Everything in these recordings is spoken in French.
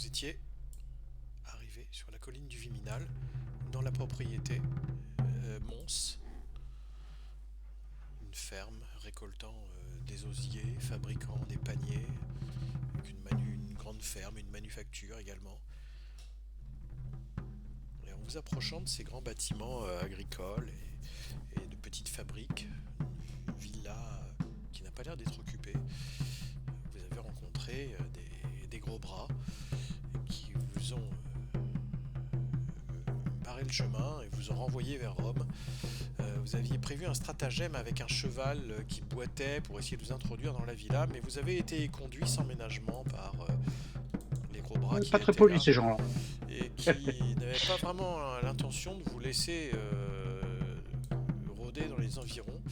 vous étiez arrivé sur la colline du Viminal, dans la propriété Mons, une ferme récoltant des osiers, fabriquant des paniers, avec une grande ferme, une manufacture également. Et en vous approchant de ces grands bâtiments agricoles et de petites fabriques, une villa qui n'a pas l'air d'être occupée, vous avez rencontré des gros bras qui vous ont barré le chemin et vous ont renvoyé vers Rome. Vous aviez prévu un stratagème avec un cheval qui boitait pour essayer de vous introduire dans la villa, mais vous avez été conduit sans ménagement par les gros bras qui Pas très étaient polis là ces gens-là. et qui n'avaient pas vraiment l'intention de vous laisser rôder dans les environs.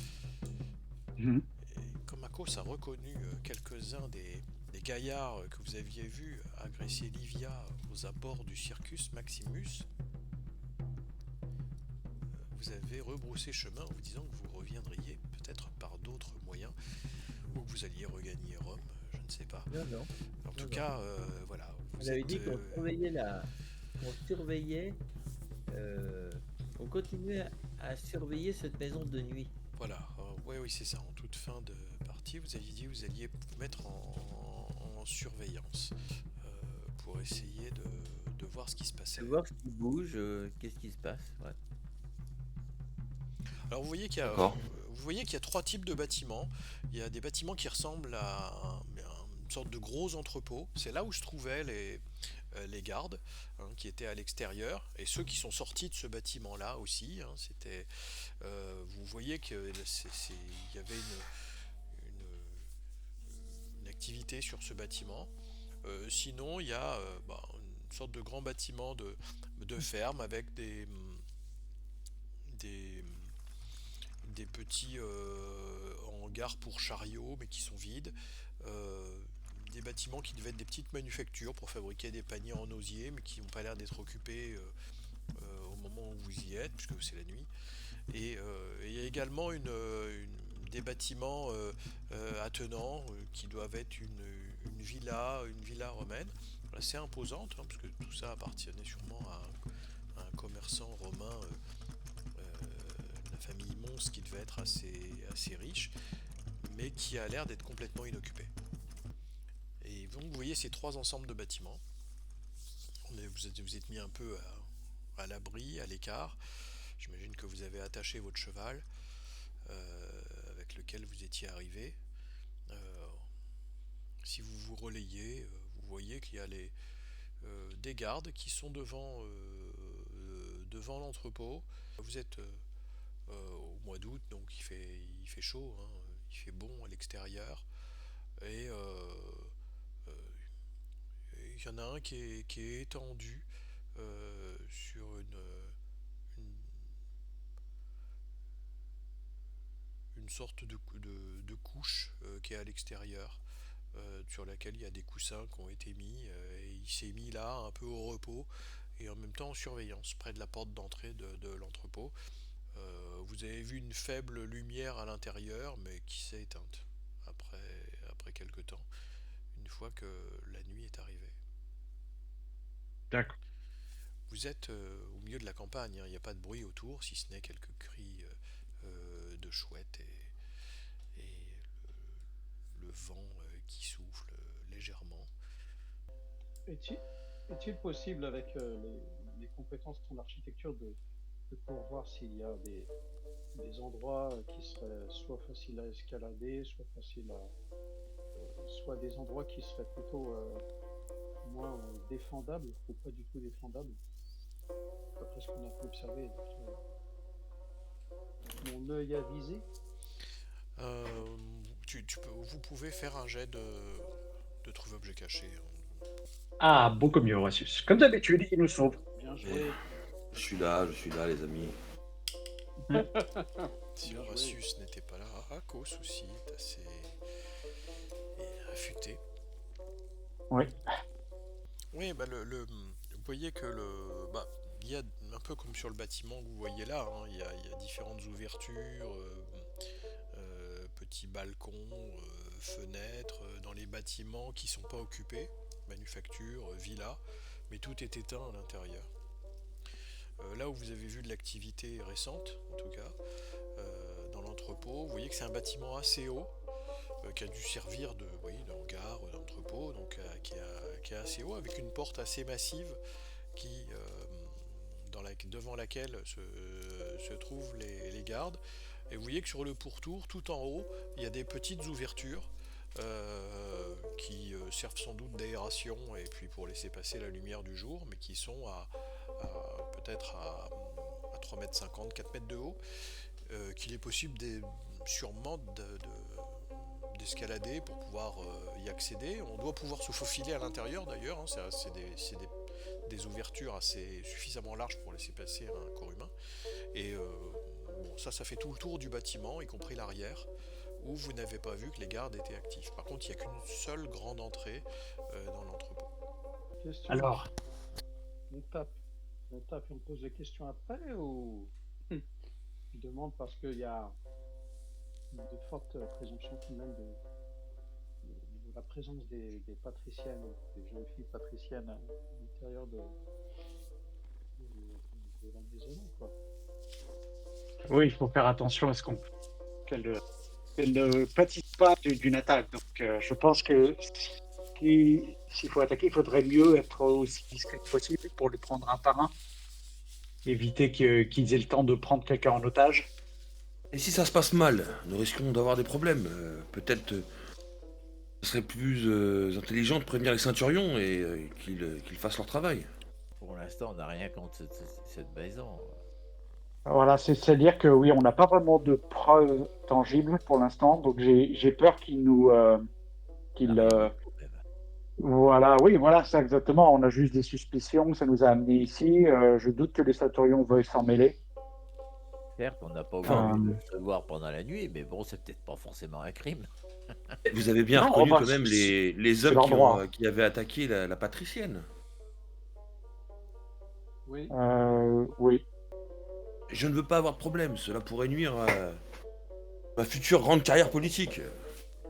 Mhm. Et Comakos a reconnu quelques-uns des gaillards que vous aviez vus agresser Livia aux abords du Circus Maximus. Vous avez rebroussé chemin en vous disant que vous reviendriez peut-être par d'autres moyens ou que vous alliez regagner Rome, je ne sais pas. Non, non, En non, tout non. cas, voilà, On vous avait êtes dit qu'on surveillait, euh, on continuait à surveiller cette maison de nuit. voilà, oui, oui, c'est ça. En toute fin de partie, vous aviez dit que vous alliez vous mettre en surveillance pour essayer de voir ce qui se De passait. voir ce qui bouge, qu'est-ce qui se passe. Ouais. Alors D'accord. vous voyez qu'il y a trois types de bâtiments. Il y a des bâtiments qui ressemblent à une sorte de gros entrepôt. C'est là où se trouvaient les gardes hein, qui étaient à l'extérieur et ceux qui sont sortis de ce bâtiment-là aussi. Hein, vous voyez qu'il y avait une activité sur ce bâtiment. Sinon, il y a une sorte de grand bâtiment de ferme avec des, des petits hangars pour chariots, mais qui sont vides. Euh, des bâtiments qui devaient être des petites manufactures pour fabriquer des paniers en osier, mais qui n'ont pas l'air d'être occupés au moment où vous y êtes, puisque c'est la nuit. Et il y a également des bâtiments attenants qui doivent être une villa romaine, assez imposante, hein, parce que tout ça appartenait sûrement à un commerçant romain la famille Mons qui devait être assez riche, mais qui a l'air d'être complètement inoccupé. Et donc vous voyez ces trois ensembles de bâtiments. Vous êtes mis un peu à l'abri, à l'écart. J'imagine que vous avez attaché votre cheval avec lequel vous étiez arrivé. Euh, Si vous vous relayez, vous voyez qu'il y a des gardes qui sont devant l'entrepôt. Vous êtes au mois d'août, donc il fait chaud, hein, il fait bon à l'extérieur. Et il y en a un qui est étendu sur une, une sorte de couche qui est à l'extérieur, sur laquelle il y a des coussins qui ont été mis, et il s'est mis là un peu au repos et en même temps en surveillance près de la porte d'entrée de l'entrepôt. Vous avez vu une faible lumière à l'intérieur, mais qui s'est éteinte après quelques temps, une fois que la nuit est arrivée. D'accord. Vous êtes au milieu de la campagne, hein, il n'y a pas de bruit autour, si ce n'est quelques cris de chouettes et le vent qui souffle légèrement. Est-il est-il possible, avec les compétences en architecture, de pouvoir voir s'il y a des endroits qui seraient soit faciles à escalader, soit faciles soit des endroits qui seraient plutôt moins défendables ou pas du tout défendables, d'après ce qu'on a pu observer, mon œil avisé. Euh, vous pouvez faire un jet de trouver objet caché, hein. Ah, bon comme Horatius. Comme d'habitude, il nous sauve. Bien Mais joué, je suis là, les amis. Si bien joué. Horatius n'était pas là, Akos aussi est assez affûté. Oui. Oui, vous voyez que il y a un peu comme sur le bâtiment que vous voyez là, hein, il y a différentes ouvertures, petits balcons, fenêtres dans les bâtiments qui sont pas occupés. manufacture, villa, mais tout est éteint à l'intérieur. Là où vous avez vu de l'activité récente, en tout cas, dans l'entrepôt, vous voyez que c'est un bâtiment assez haut, qui a dû servir de, oui, de hangar, d'entrepôt, donc qui est assez haut, avec une porte assez massive qui, devant laquelle se trouvent les gardes. Et vous voyez que sur le pourtour, tout en haut, il y a des petites ouvertures qui servent sans doute d'aération et puis pour laisser passer la lumière du jour, mais qui sont peut-être à 3,50 m, 4 mètres de haut, qu'il est possible sûrement d'escalader pour pouvoir y accéder. On doit pouvoir se faufiler à l'intérieur d'ailleurs, hein, c'est des ouvertures assez suffisamment larges pour laisser passer un corps humain. Et bon, ça fait tout le tour du bâtiment, y compris l'arrière, où vous n'avez pas vu que les gardes étaient actifs. Par contre, il n'y a qu'une seule grande entrée dans l'entrepôt. Question. Alors, On tape et on pose des questions après ou je demande parce qu'il y a de fortes présomptions tout de même de la présence des patriciennes, des jeunes filles patriciennes à l'intérieur de la maison, quoi. oui, il faut faire attention à ce qu'elle ne pâtisse pas d'une attaque. Donc, je pense que s'il faut attaquer, il faudrait mieux être aussi discret que possible pour les prendre un par un. Éviter qu'ils aient le temps de prendre quelqu'un en otage. Et si ça se passe mal, nous risquons d'avoir des problèmes. Peut-être ce serait plus intelligent de prévenir les ceinturions et qu'ils fassent leur travail. Pour l'instant, on n'a rien contre cette maison. Voilà, c'est-à-dire que oui, on n'a pas vraiment de preuves tangibles pour l'instant, donc j'ai peur qu'ils nous... Voilà, oui, voilà, ça exactement. On a juste des suspicions, ça nous a amenés ici. Je doute que les Satorions veuillent s'en mêler. Certes, on n'a pas Enfin, voulu se voir pendant la nuit, mais bon, c'est peut-être pas forcément un crime. Vous avez bien Non, reconnu bah, quand même les c'est hommes leur droit. qui avaient attaqué la patricienne. Oui, Oui. Je ne veux pas avoir de problème, cela pourrait nuire à ma future grande carrière politique.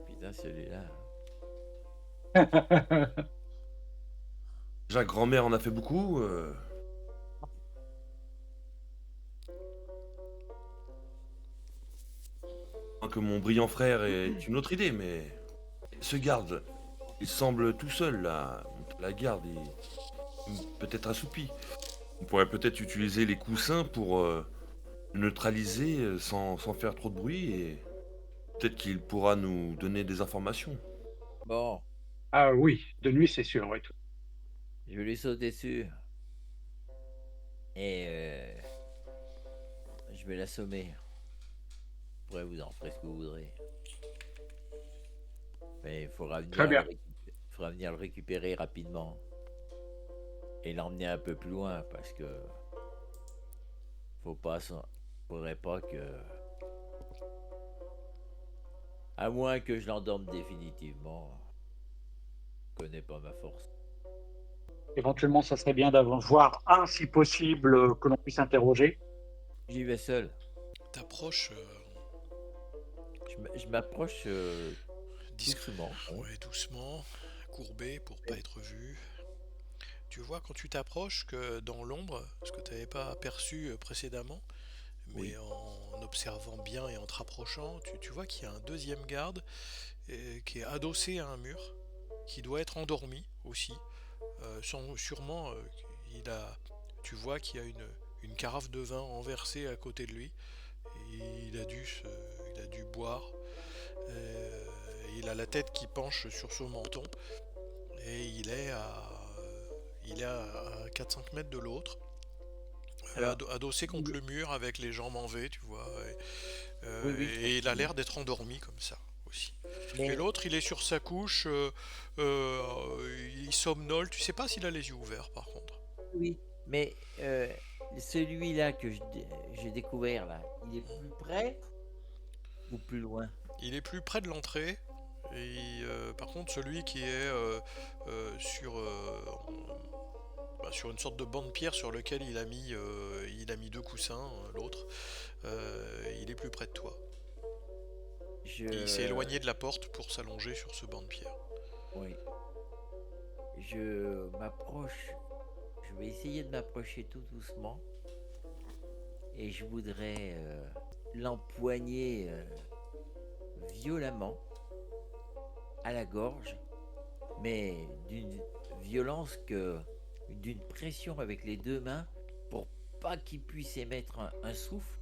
Putain, celui-là. Déjà, grand-mère en a fait beaucoup. Que mon brillant frère est une autre idée, mais ce garde, il semble tout seul là. La garde est peut-être assoupi. On pourrait peut-être utiliser les coussins pour le neutraliser sans faire trop de bruit et peut-être qu'il pourra nous donner des informations. Bon, Ah oui, de nuit, c'est sûr. Oui. je lui saute dessus. Et je vais l'assommer. Après, vous en ferez ce que vous voudrez. Mais il faudra Très bien. venir le récupérer rapidement. Et l'emmener un peu plus loin, parce que faudrait pas que... À moins que je l'endorme définitivement. Je connais pas ma force. Éventuellement, ça serait bien d'avoir voir un, si possible, que l'on puisse interroger. J'y vais seul. T'approches Je m'approche discrètement, doucement. ouais, doucement, courbé pour pas être vu. Tu vois quand tu t'approches que dans l'ombre, ce que tu n'avais pas aperçu précédemment, mais Oui. en observant bien et en te rapprochant, tu vois qu'il y a un deuxième garde qui est adossé à un mur, qui doit être endormi aussi. Sûrement, tu vois qu'il y a une carafe de vin renversée à côté de lui. Et il a dû boire. Euh, il a la tête qui penche sur son menton. Et il est à 4-5 mètres de l'autre. Alors, Adossé contre le mur avec les jambes en V, tu vois. oui, Et il a l'air d'être endormi comme ça aussi. Et mais l'autre, il est sur sa couche, il somnole. Tu sais pas s'il a les yeux ouverts par contre. oui, mais celui-là que j'ai découvert là, il est plus près ou plus loin? Il est plus près de l'entrée. Et par contre, celui qui est sur une sorte de banc de pierre sur lequel il a mis deux coussins, l'autre, il est plus près de toi. Et il s'est éloigné de la porte pour s'allonger sur ce banc de pierre. Oui. je m'approche, je vais essayer de m'approcher tout doucement et je voudrais l'empoigner violemment à la gorge, mais d'une violence d'une pression avec les deux mains pour pas qu'il puisse émettre un souffle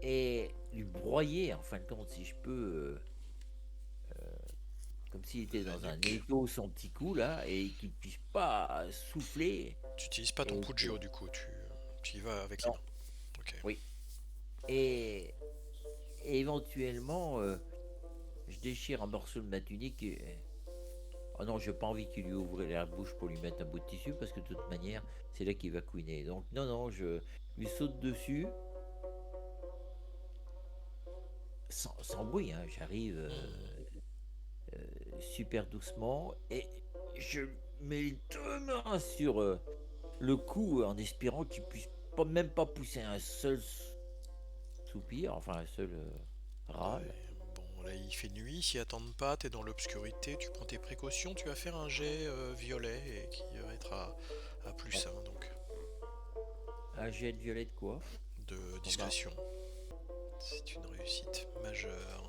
et lui broyer, en fin de compte, si je peux, comme s'il était La dans un nuque. étau, son petit cou là, et qu'il puisse pas souffler. Tu n'utilises pas ton Et Pugio du coup, tu y vas avec les non, mains. Ok. oui. Et, et éventuellement, je déchire un morceau de ma tunique. Oh non, j'ai pas envie qu'il lui ouvre la bouche pour lui mettre un bout de tissu parce que de toute manière, c'est là qu'il va couiner. Donc non, non, je lui saute dessus sans bruit. Hein. J'arrive super doucement et je mets les deux mains sur le cou en espérant qu'il puisse même pas pousser un seul soupir, enfin un seul râle. Ouais. Bon, là il fait nuit, s'y attendent pas, t'es dans l'obscurité, tu prends tes précautions, tu vas faire un jet violet et qui va être à plus 1 donc Un jet de violet de quoi? de Bon, bah, discrétion. C'est une réussite majeure.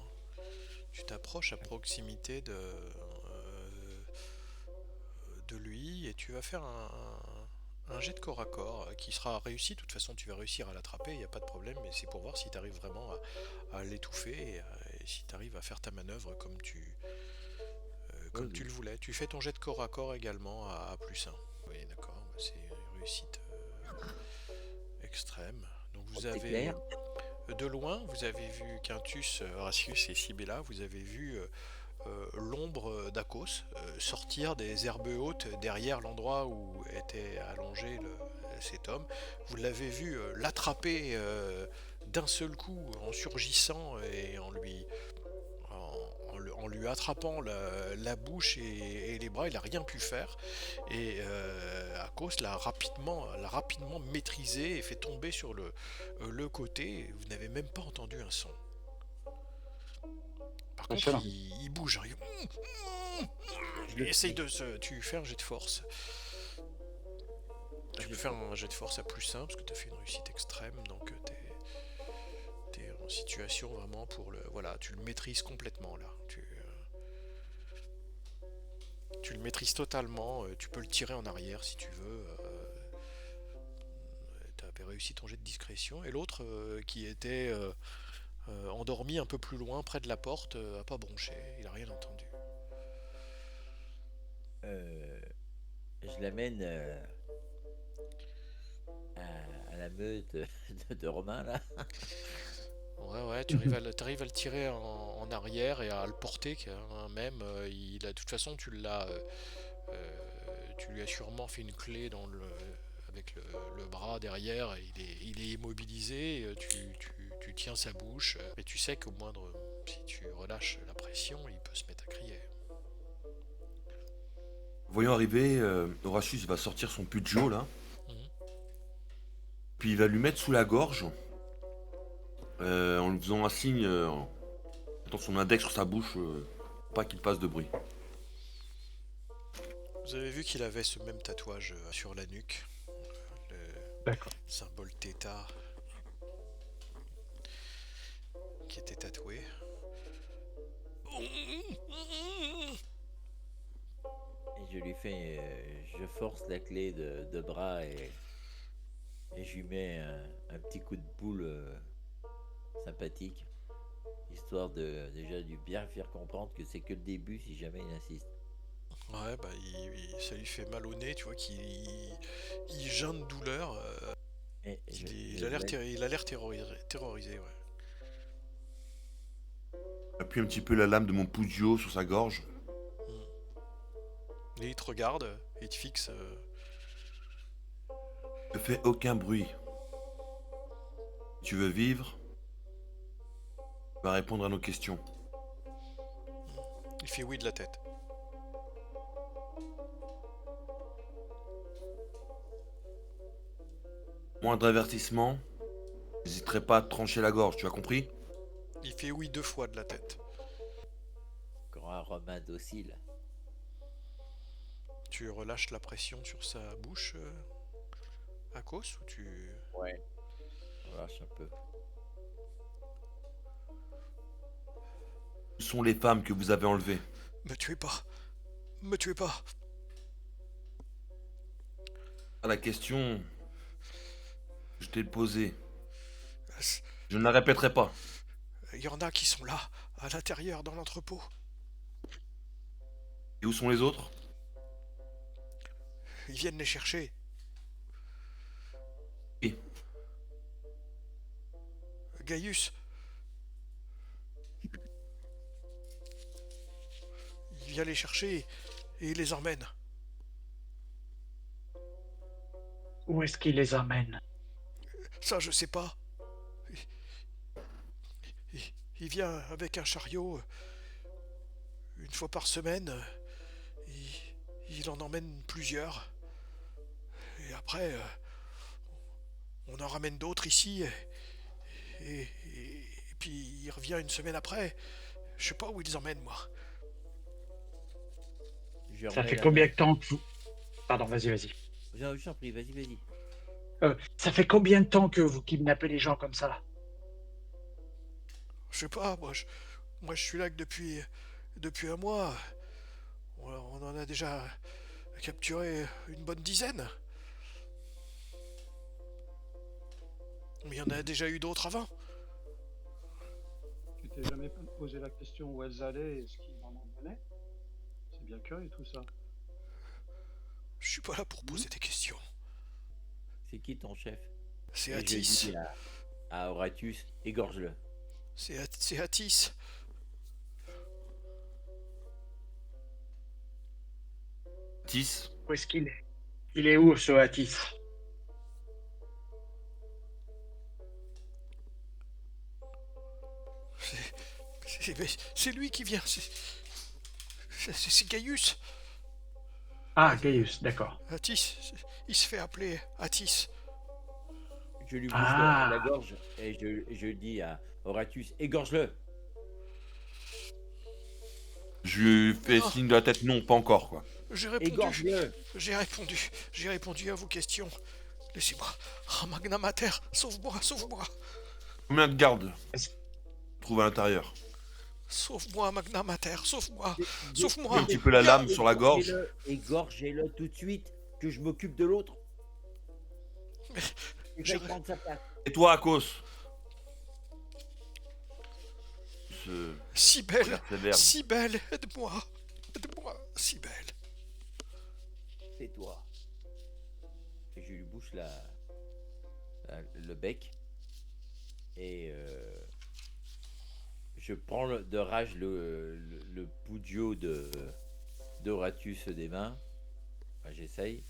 Tu t'approches à proximité de lui et tu vas faire un jet de corps à corps qui sera réussi. De toute façon, tu vas réussir à l'attraper, il n'y a pas de problème, mais c'est pour voir si tu arrives vraiment à l'étouffer et si tu arrives à faire ta manœuvre comme tu oui. le voulais. Tu fais ton jet de corps à corps également à plus 1. Oui, d'accord, c'est une réussite extrême. Donc vous C'est avez clair. de loin, vous avez vu Quintus, Horatius et Sibella, vous avez vu l'ombre d'Akos sortir des herbes hautes derrière l'endroit où était allongé cet homme. Vous l'avez vu l'attraper d'un seul coup en surgissant et en lui attrapant la bouche et les bras. Il n'a rien pu faire et Akos l'a rapidement maîtrisé et fait tomber sur le côté. Vous n'avez même pas entendu un son. Par contre, Excellent. il bouge. Je Il le essaye suis. de se. Tu fais un jet de force. Tu peux faire un jet de force à plus 1 parce que tu as fait une réussite extrême. Donc t'es en situation vraiment pour le. Voilà, tu le maîtrises complètement là. Tu le maîtrises totalement. Tu peux le tirer en arrière si tu veux. Tu avais réussi ton jet de discrétion. Et l'autre qui était endormi un peu plus loin près de la porte a pas bronché. Il a rien entendu. Je l'amène à la meute de Romain là. Ouais, t'arrives à le tirer en arrière et à le porter, même. De toute façon, tu lui as sûrement fait une clé avec le bras derrière. Et il est immobilisé. Tu tiens sa bouche, et tu sais qu'au moindre, si tu relâches la pression, il peut se mettre à crier. Voyant arriver, Horatius va sortir son Pugio là, Mhm. puis il va lui mettre sous la gorge, en lui faisant un signe, en mettant son index sur sa bouche, pour pas qu'il fasse de bruit. Vous avez vu qu'il avait ce même tatouage sur la nuque, le D'accord. symbole Theta qui était tatoué. Et je lui fais, je force la clé de bras et je lui mets un petit coup de boule sympathique, histoire de déjà lui bien faire comprendre que c'est que le début si jamais il insiste. Ouais, bah ça lui fait mal au nez, tu vois qu'il geint de douleur. Et je, Il je a l'air l'aide. terrorisé, ouais. J'appuie un petit peu la lame de mon Pugio sur sa gorge. Et il te regarde, et il te fixe. Ne fais aucun bruit. Si tu veux vivre, tu vas répondre à nos questions. Il fait oui de la tête. Moindre avertissement, j'hésiterai pas à te trancher la gorge, tu as compris? Il fait oui 2 fois de la tête. Encore un Romain docile. Tu relâches la pression sur sa bouche, Akos, ou tu... Ouais. Relâche un peu. Où sont les femmes que vous avez enlevées? Me tuez pas. Me tuez pas. Ah, la question, je t'ai posée. S- Je ne la répéterai pas. Il y en a qui sont là, à l'intérieur, dans l'entrepôt. Et où sont les autres? Ils viennent les chercher. Et Gaius. Il vient les chercher et il les emmène. Où est-ce qu'il les emmène? Ça, je sais pas. Il, il vient avec un chariot une fois par semaine. Il en emmène plusieurs. Et après, on en ramène d'autres ici. Et puis il revient une semaine après. Je sais pas où ils les emmènent, moi. Je Ça remets fait la combien main. de temps que vous... Pardon, vas-y. Je t'en prie, vas-y. Ça fait combien de temps que vous kidnappez les gens comme ça? Je sais pas, moi je suis là que depuis un mois. On en a déjà capturé une bonne dizaine. Mais il y en a déjà eu d'autres avant. Tu t'es jamais posé la question où elles allaient et ce qu'ils en donnaient? C'est bien curieux tout ça. Je suis pas là pour poser des questions. C'est qui ton chef? C'est Et je Atis. dis à Horatius, égorge-le. C'est Atis. Tis, Où est-ce qu'il est? Il est où, ce Atis? C'est lui qui vient. C'est Gaius. Ah, Gaius, d'accord. Atis. Il se fait appeler Atis. Je lui bouge Ah. la gorge et je dis à Horatius, égorge-le. je lui fais Ah. signe de la tête, non, pas encore, quoi. J'ai répondu. Égorge-le. J'ai répondu à vos questions. Laissez-moi. Oh, Magna Mater, sauve-moi. Combien de gardes Est-ce- trouve à l'intérieur? Sauve-moi, Magna Mater, sauve-moi. Mets Sauve-moi. un petit peu la Il y a- lame sur la gorge. Égorgez-le tout de suite, que je m'occupe de l'autre. Il je- va prendre sa place. Et toi, Akos? Ce... Cybèle, sévère. Cybèle, aide-moi, Cybèle. C'est toi. Et je lui bouche le bec. Et je prends de rage le Puggio d'Horatius des mains. Enfin, j'essaye.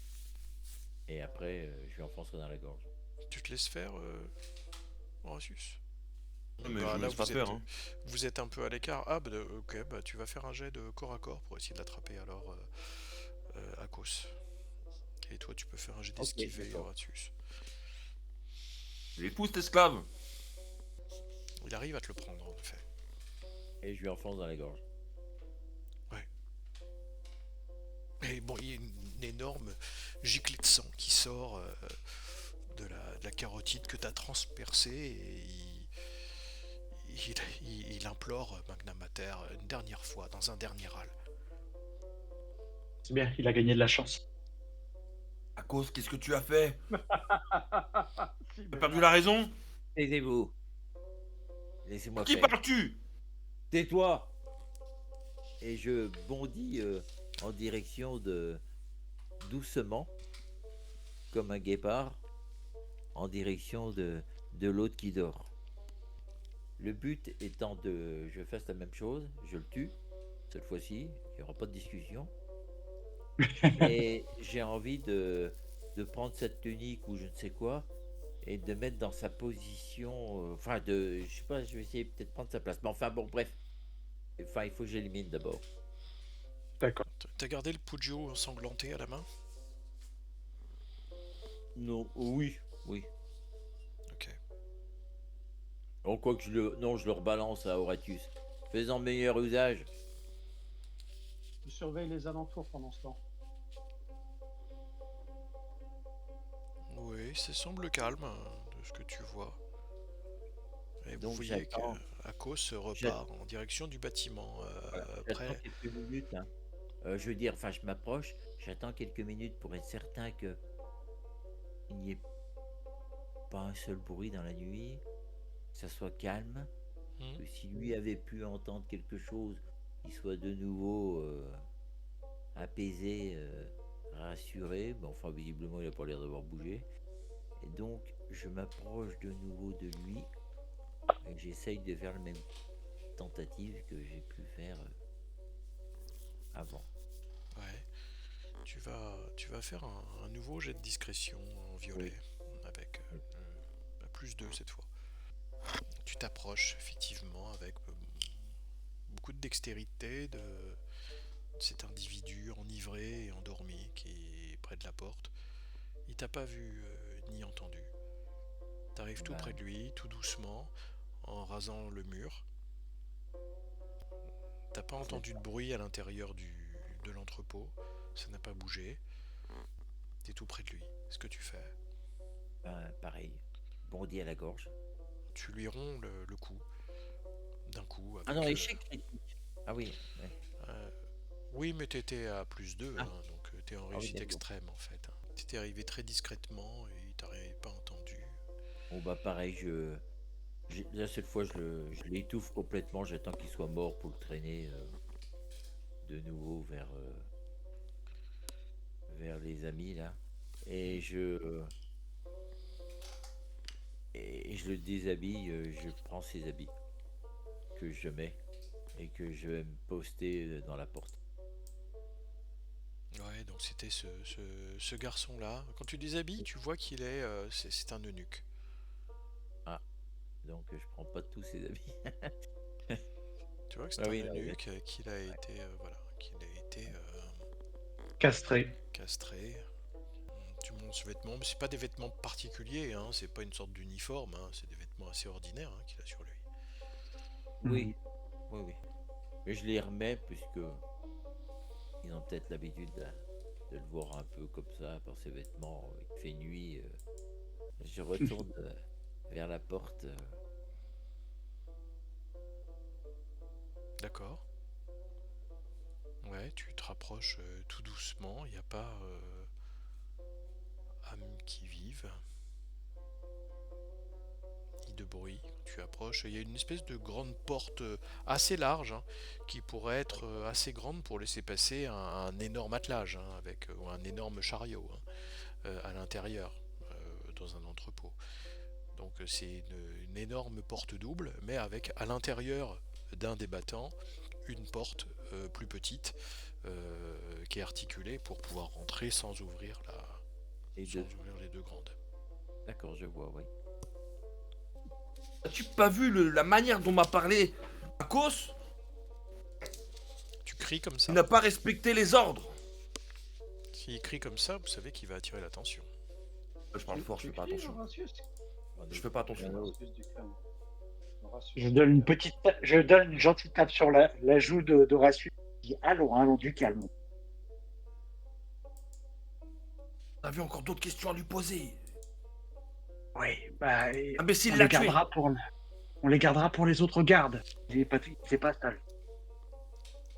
Et après, je lui enfoncerai dans la gorge. Tu te laisses faire, Horatius? Mais Bah, je me là, laisse pas faire, hein. vous êtes un peu à l'écart. Ah, bah, ok, bah, tu vas faire un jet de corps à corps pour essayer de l'attraper alors, Akos. Et toi, tu peux faire un jet d'esquiver, d'accord. Horatius. Il est fou, cet esclave. Il arrive à te le prendre, en effet. Et je lui enfonce dans la gorge. Et bon, il y a une énorme giclée de sang qui sort de la carotide que tu as transpercée et il implore Magna Mater une dernière fois, dans un dernier râle. C'est bien, il a gagné de la chance. Akos, qu'est-ce que tu as fait? Si, T'as perdu la raison? Taisez-vous. Laissez-moi Qui faire. parles-tu? Tais-toi. Et je bondis en direction doucement, comme un guépard, en direction de l'autre qui dort. Le but étant de je fasse la même chose, je le tue, cette fois-ci, il n'y aura pas de discussion. Et j'ai envie de prendre cette tunique ou je ne sais quoi et de mettre dans sa position, je sais pas, je vais essayer peut-être de prendre sa place. Mais enfin bon, bref. Enfin, il faut que j'élimine d'abord. D'accord. T'as gardé le Puggio ensanglanté à la main? Non, oui. Ok. Oh, quoi que je le rebalance à Horatius. Faisant meilleur usage. Je surveille les alentours pendant ce temps. Oui, ça semble calme de ce que tu vois. Et vous Donc voyez j'attends, qu'Akos j'attends, repart en direction du bâtiment. voilà, j'attends Après, quelques minutes, hein. Je veux dire, enfin, je m'approche, j'attends quelques minutes pour être certain que il n'y ait pas un seul bruit dans la nuit, que ça soit calme, hmm, que si lui avait pu entendre quelque chose, il soit de nouveau apaisé, rassuré. Mais enfin, visiblement, il n'a pas l'air d'avoir bougé. Et donc, je m'approche de nouveau de lui et j'essaye de faire la même tentative que j'ai pu faire avant. ouais, tu vas faire un nouveau jet de discrétion en violet Oui, avec oui. plus 2 cette fois. Tu t'approches effectivement avec beaucoup de dextérité de cet individu enivré et endormi qui est près de la porte. Il t'a pas vu ni entendu. T'arrives tout près Ben, de lui, tout doucement, en rasant le mur. T'as pas c'est entendu de ça. bruit à l'intérieur de l'entrepôt. Ça n'a pas bougé. T'es tout près de lui. Ce que tu fais, Ben, pareil, bondi à la gorge. tu lui romps le cou d'un coup Ah non, avec le. échec critique. Ah oui, ouais. euh, oui, mais t'étais à plus 2, Ah, donc t'es en ah oui, réussite d'accord. extrême en fait, hein. T'étais arrivé très discrètement et il t'aurait pas entendu. Bon, bah pareil, là, cette fois, je l'étouffe complètement. J'attends qu'il soit mort pour le traîner de nouveau vers les amis, là. Et je le déshabille. Je prends ses habits que je mets et que je vais me poster dans la porte. Ouais, donc c'était ce garçon-là. Quand tu déshabilles, tu vois qu'il est, c'est un eunuque. Ah, donc je prends pas tous ses habits. Tu vois que Ah c'est un oui, non, oui, eunuque qu'il a ouais. été, voilà, qu'il a été Castré. castré. Tu montes ce vêtement, mais c'est pas des vêtements particuliers, hein, c'est pas une sorte d'uniforme, hein, c'est des vêtements assez ordinaires hein, qu'il a sur lui. Mhm. Oui, oui, oui. Mais je les remets puisque ils ont peut-être l'habitude de le voir un peu comme ça, par ses vêtements. Il fait nuit. Je retourne vers la porte. D'accord. Ouais, tu te rapproches tout doucement, il n'y a pas âme qui vive, ni de bruit. Tu approches, il y a une espèce de grande porte assez large, hein, qui pourrait être assez grande pour laisser passer un énorme attelage, hein, avec, ou un énorme chariot hein, à l'intérieur, dans un entrepôt. Donc c'est une énorme porte double, mais avec à l'intérieur d'un des battants une porte plus petite qui est articulée pour pouvoir rentrer Les sans deux. ouvrir les deux grandes. D'accord, je vois, oui. As-tu pas vu la manière dont m'a parlé Akos? Tu cries comme Il ça. n'a pas respecté les ordres. S'il crie comme ça, vous savez qu'il va attirer l'attention. Je parle fort, je Tu fais pas cries, attention. Horatius? Je fais pas attention. Horatius du calme. Horatius Je du donne une calme. je donne une gentille tape sur la joue d'Horacius. Je dis allons, allons, du calme. On avait encore d'autres questions à lui poser. Oui, bah, L'imbécile on l'a les tué. gardera on les gardera pour les autres gardes. C'est pas seul.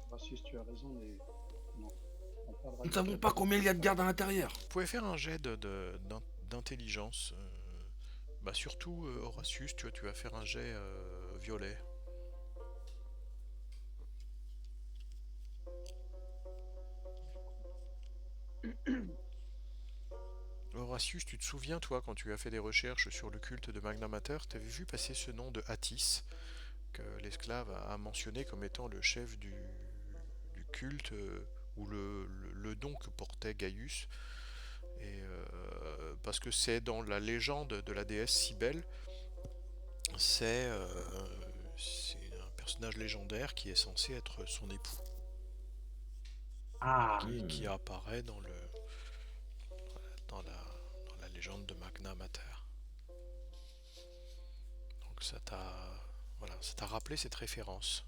Horatius, tu as raison, mais non. On parlera Nous ne du savons calme. pas combien il y a de gardes à l'intérieur. Vous pouvez faire un jet d'intelligence. Bah surtout Horatius, tu vois, tu vas faire un jet violet. Horatius, tu te souviens, toi, quand tu as fait des recherches sur le culte de Magna Mater, tu avais vu passer ce nom de Attis, que l'esclave a mentionné comme étant le chef du culte, ou le nom que portait Gaius. Et, parce que c'est dans la légende de la déesse Cybèle, c'est un personnage légendaire qui est censé être son époux, Ah, qui apparaît dans la, dans la légende de Magna Mater. Donc ça t'a rappelé cette référence.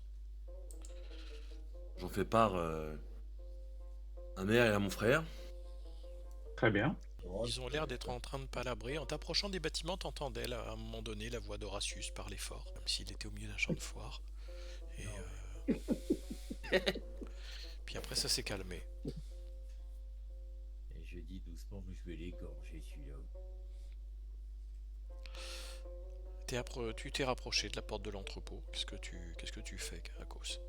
J'en fais part à mère et à mon frère. très bien. Ils ont l'air d'être en train de palabrer. En t'approchant des bâtiments, t'entendais là, à un moment donné la voix d'Horatius parler fort, comme s'il était au milieu d'un champ de foire. Et puis après, ça s'est calmé. Et je dis doucement, mais je vais l'égorger celui-là. Tu t'es rapproché de la porte de l'entrepôt. Qu'est-ce que tu fais, Akos?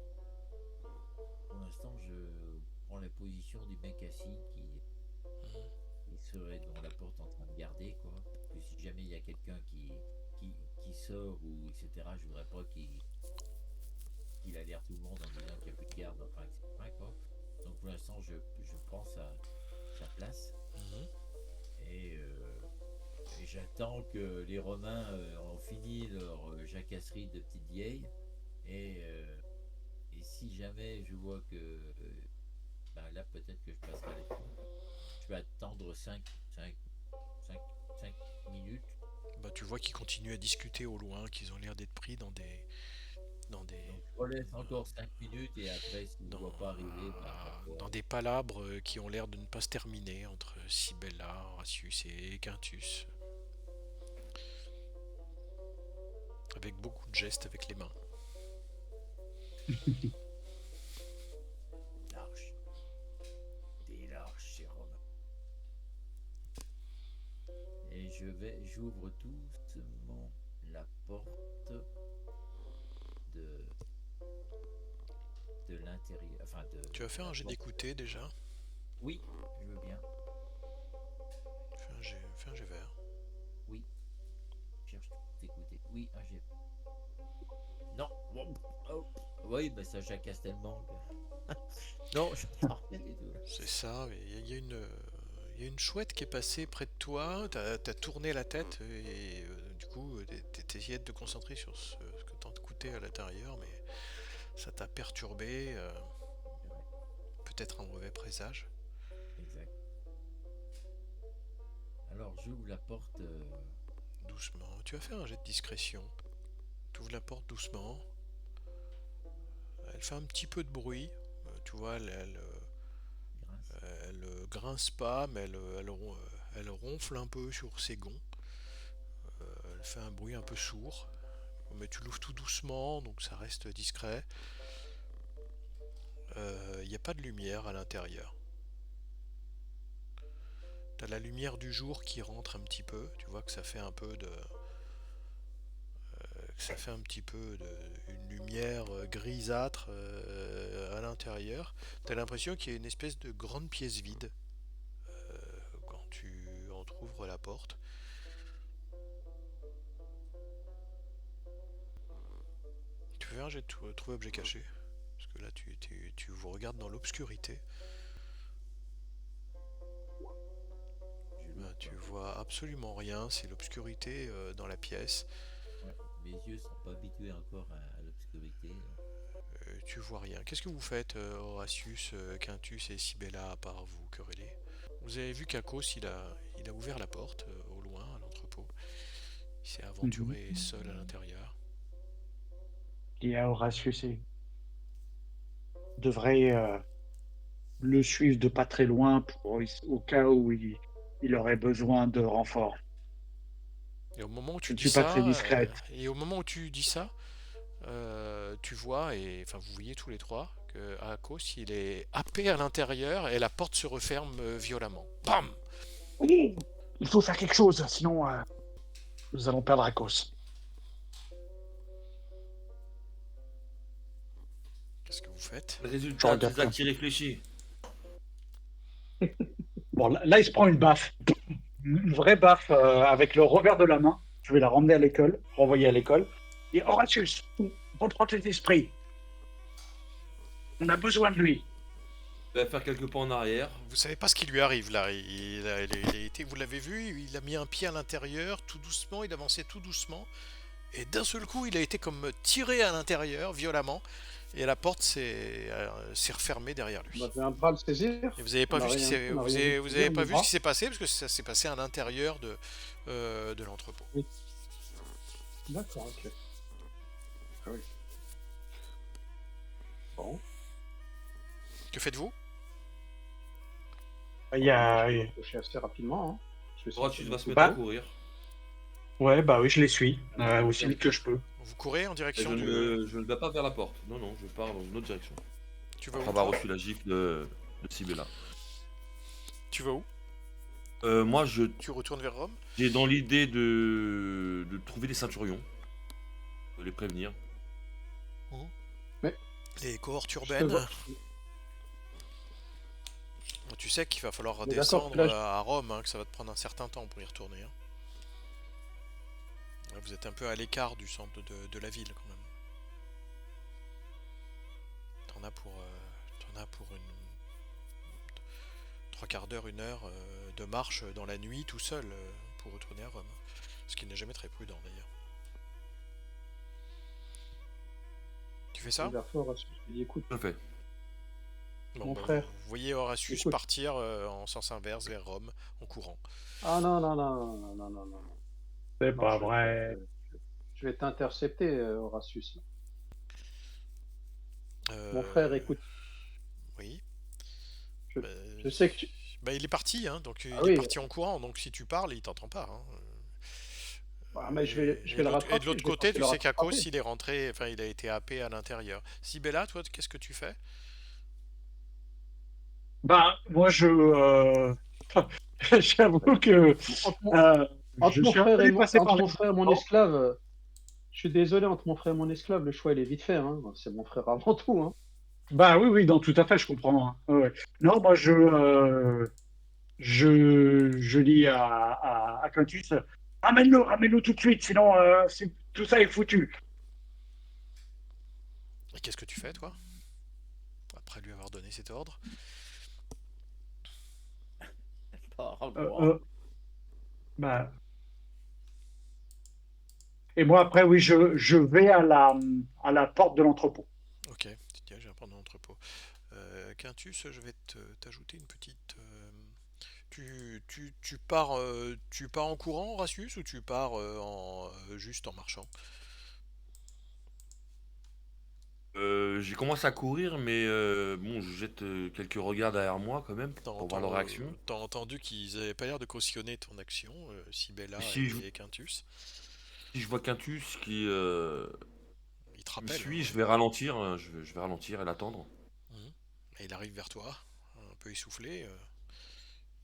Pour l'instant, je prends la position du mec assis qui serait devant la porte en train de garder, quoi. Parce que si jamais il y a quelqu'un qui sort ou etc., je voudrais pas qu'il alerte tout le monde en disant qu'il n'y a plus de garde, enfin, etc., quoi. Donc pour l'instant, je prends sa place Mhm. et j'attends que les Romains ont fini leur jacasserie de petites vieilles et si jamais je vois que ben là peut-être que je passerai les coups. Je vais attendre 5 minutes. Bah, tu vois qu'ils continuent à discuter au loin, qu'ils ont l'air d'être pris dans des Donc je relaisse encore 5 minutes et après si je ne dans, vois pas arriver, dans des palabres qui ont l'air de ne pas se terminer entre Sibella, Horatius et Quintus, avec beaucoup de gestes avec les mains. lâche. Des lâches, ces Romains. Et j'ouvre doucement la porte de l'intérieur. Enfin, Tu vas faire un jet d'écouter déjà. Oui, je veux bien. Fais un jet vert. Oui. Cherche d'écouter. Oui, un G. Non. Oh. Oui, mais ça jacasse tellement. Non, je ne rien du tout. C'est ça, il y a une chouette qui est passée près de toi, t'as tourné la tête et du coup t'essayais de te concentrer sur ce que t'écoutais à l'intérieur, mais ça t'a perturbé, peut-être un mauvais présage. Exact. Alors j'ouvre la porte. Doucement, tu vas faire un jet de discrétion. Tu ouvres la porte doucement, elle fait un petit peu de bruit, tu vois, elle grince pas, mais elle ronfle un peu sur ses gonds. Elle fait un bruit un peu sourd, mais tu l'ouvres tout doucement, donc ça reste discret. Il n'y a pas de lumière à l'intérieur. T'as la lumière du jour qui rentre un petit peu, tu vois que ça fait un peu de... une lumière grisâtre à l'intérieur. T'as l'impression qu'il y a une espèce de grande pièce vide quand tu entrouvres la porte. Tu fais un jet de trouver objet caché. Parce que là, tu vous regardes dans l'obscurité. Ben, tu vois absolument rien, c'est l'obscurité dans la pièce. Ouais, mes yeux sont pas habitués encore à l'obscurité. Tu vois rien. Qu'est-ce que vous faites, Horatius, Quintus et Sibella, à part vous quereller? Vous avez vu qu'Akos, il a ouvert la porte au loin, à l'entrepôt. Il s'est aventuré seul à l'intérieur. Il y a Horatius et devrait le suivre de pas très loin au cas où il aurait besoin de renfort. Et au moment où Je tu ne dis suis pas très ça, discrète. tu vois, et enfin vous voyez tous les trois, que Akos, il est happé à l'intérieur et la porte se referme violemment. Bam! Oui, il faut faire quelque chose, sinon nous allons perdre Akos. Qu'est-ce que vous faites? Le Je résultat de regarde tes actes irréfléchis. Bon, là, il se prend une baffe. Une vraie baffe avec le revers de la main. Je vais la ramener à l'école, renvoyer à l'école. Et Horatius, reprends tes esprits. On a besoin de lui. Tu vas faire quelques pas en arrière. Vous savez pas ce qui lui arrive là. Il a été, vous l'avez vu, il a mis un pied à l'intérieur, tout doucement, il avançait tout doucement. Et d'un seul coup, il a été comme tiré à l'intérieur, violemment. Et la porte s'est refermée derrière lui. On avait un bras à le saisir. Et vous n'avez pas On a vu ce qui rien- s'est, on a vous rien avez, vu vous saisir avez du pas vu bras. ce qui s'est passé parce que ça s'est passé à l'intérieur de l'entrepôt. D'accord, ok. Ah oui. Bon. Que faites-vous? Il y a, Je vais coucher assez rapidement. Hein. Je vais Horacius essayer de va se trouver- mettre à Bah. courir. Ouais, bah oui, je les suis. Aussi vite que je peux. Vous courez en Et direction je ne vais pas vers la porte. Non, non, je pars dans une autre direction. Tu vas Après où, avoir toi? reçu la gifle de Sibella. Tu vas où? Moi, Tu retournes vers Rome? j'ai dans l'idée de trouver des ceinturions. De les prévenir. Les cohortes Je te urbaines. vois. Tu sais qu'il va falloir Mais d'accord, descendre là, je- à Rome, hein, que ça va te prendre un certain temps pour y retourner. Hein. Là, vous êtes un peu à l'écart du centre de la ville quand même. T'en as pour une 3/4 d'heure, 1 heure de marche dans la nuit tout seul pour retourner à Rome. Ce qui n'est jamais très prudent d'ailleurs. Tu fais ça? vers toi, Horacius. Je dis, écoute, Je le fais. Bon, mon bah, frère. Vous voyez Horatius Écoute. partir en sens inverse vers Rome en courant. Ah non, non, non, non, non, non, non, non. C'est Non, pas vrai. Je vais t'intercepter, Horatius. Mon Euh, frère, écoute, Oui. Je- Bah, je sais que tu... bah, il est parti, hein, donc il Ah est oui. parti en courant, donc si tu parles, il t'entend pas. Hein. Ah, mais je vais Et le de rattraper. l'autre je vais côté, tenter tu de le sais qu'Akos, rattraper. il est rentré, enfin, il a été happé à l'intérieur. Sibella, toi, qu'est-ce que tu fais? Bah, moi, j'avoue que Entre mon, euh, entre je mon suis un frère peu et mon, dépassé par entre les mon frère et mon sentiments. esclave, je suis désolé, entre mon frère et mon esclave, le choix il est vite fait. Hein. C'est mon frère avant tout. Hein. Bah oui, oui, non, tout à fait, je comprends. Hein. Ouais, ouais. Non, moi, je dis à Quintus, ramène-le tout de suite, sinon tout ça est foutu. Et qu'est-ce que tu fais, toi? Après lui avoir donné cet ordre. Parle Euh, moi. euh, bah, et moi, après, oui, je vais à la porte de l'entrepôt. Ok, tu dis, ah, j'ai un prendre l'entrepôt. Quintus, je vais t'ajouter une petite. Tu pars en courant, Horatius, ou tu pars juste en marchant? J'ai commencé à courir, mais bon, je jette quelques regards derrière moi quand même T'as pour voir leur réaction. t'as entendu qu'ils avaient pas l'air de cautionner ton action, Sibella Si je, et Quintus. si je vois Quintus qui Ils te me rappellent, suit, hein. je vais ralentir, je vais ralentir et l'attendre. Mhm. Et il arrive vers toi, un peu essoufflé.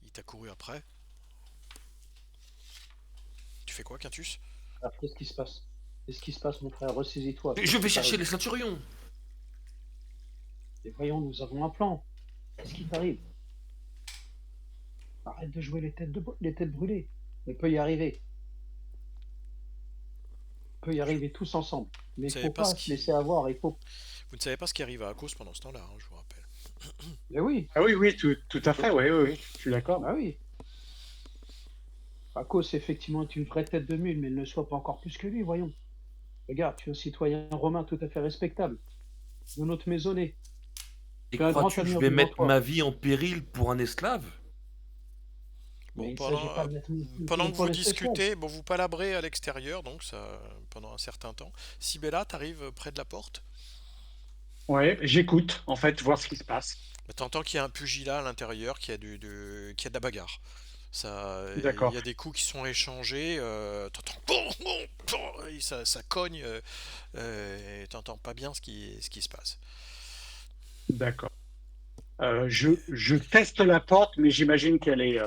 Il t'a couru après. Tu fais quoi, Quintus? Alors, qu'est-ce qui se passe? Qu'est-ce qui se passe, mon frère? Ressaisis-toi. Je vais Qu'est-ce qui chercher les t'arrive? ceinturions. Et voyons, nous avons un plan. Qu'est-ce qui t'arrive? Arrête de jouer les têtes brûlées. On peut y arriver. On peut y arriver tous ensemble. Mais il savez faut pas pas ce se qui- laisser avoir. Il faut. Vous ne savez pas ce qui arrive à Akos pendant ce temps-là, hein, je vous rappelle. Mais oui, Ah oui, oui, tout à fait, oui, oui, oui, je suis d'accord. bah oui. Akos, effectivement, est une vraie tête de mule, mais il ne soit pas encore plus que lui, voyons. Regarde, tu es un citoyen romain tout à fait respectable, de notre maisonnée. Et Tu es un grand crois-tu que je avenir vais devant mettre toi. ma vie en péril pour un esclave? Bon, Mais il ne s'agit pas de mettre pendant que pour vous les spéciaux. discutez, bon, vous palabrez à l'extérieur, donc ça, pendant un certain temps. Sibella, t'arrives près de la porte. Ouais, j'écoute, en fait, voir ce qui se passe. T'entends qu'il y a un pugilat à l'intérieur, qu'il y a qu'il y a de la bagarre. Ça, il D'accord, y a des coups qui sont échangés. T'entends et ça cogne. Et t'entends pas bien ce qui se passe. d'accord. Je teste la porte, mais j'imagine qu'elle est,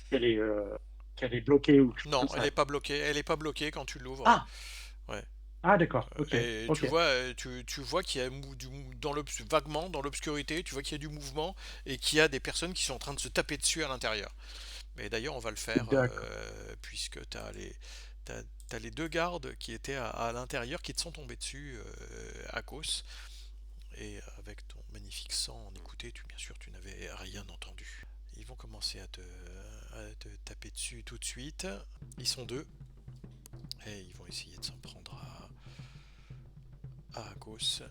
qu'elle est bloquée ou quelque chose Non, comme elle ça. est pas bloquée. Elle est pas bloquée quand tu l'ouvres. Ah, Ouais. ah, d'accord, ok, Et ok, tu vois qu'il y a vaguement dans l'obscurité, tu vois qu'il y a du mouvement et qu'il y a des personnes qui sont en train de se taper dessus à l'intérieur. Mais d'ailleurs, on va le faire d'accord, puisque t'as les 2 gardes qui étaient à l'intérieur qui te sont tombés dessus à cause. Et avec ton magnifique sang, écoutez, bien sûr, tu n'avais rien entendu. Ils vont commencer à te taper dessus tout de suite. Ils sont 2 et ils vont essayer de s'en prendre à Akos.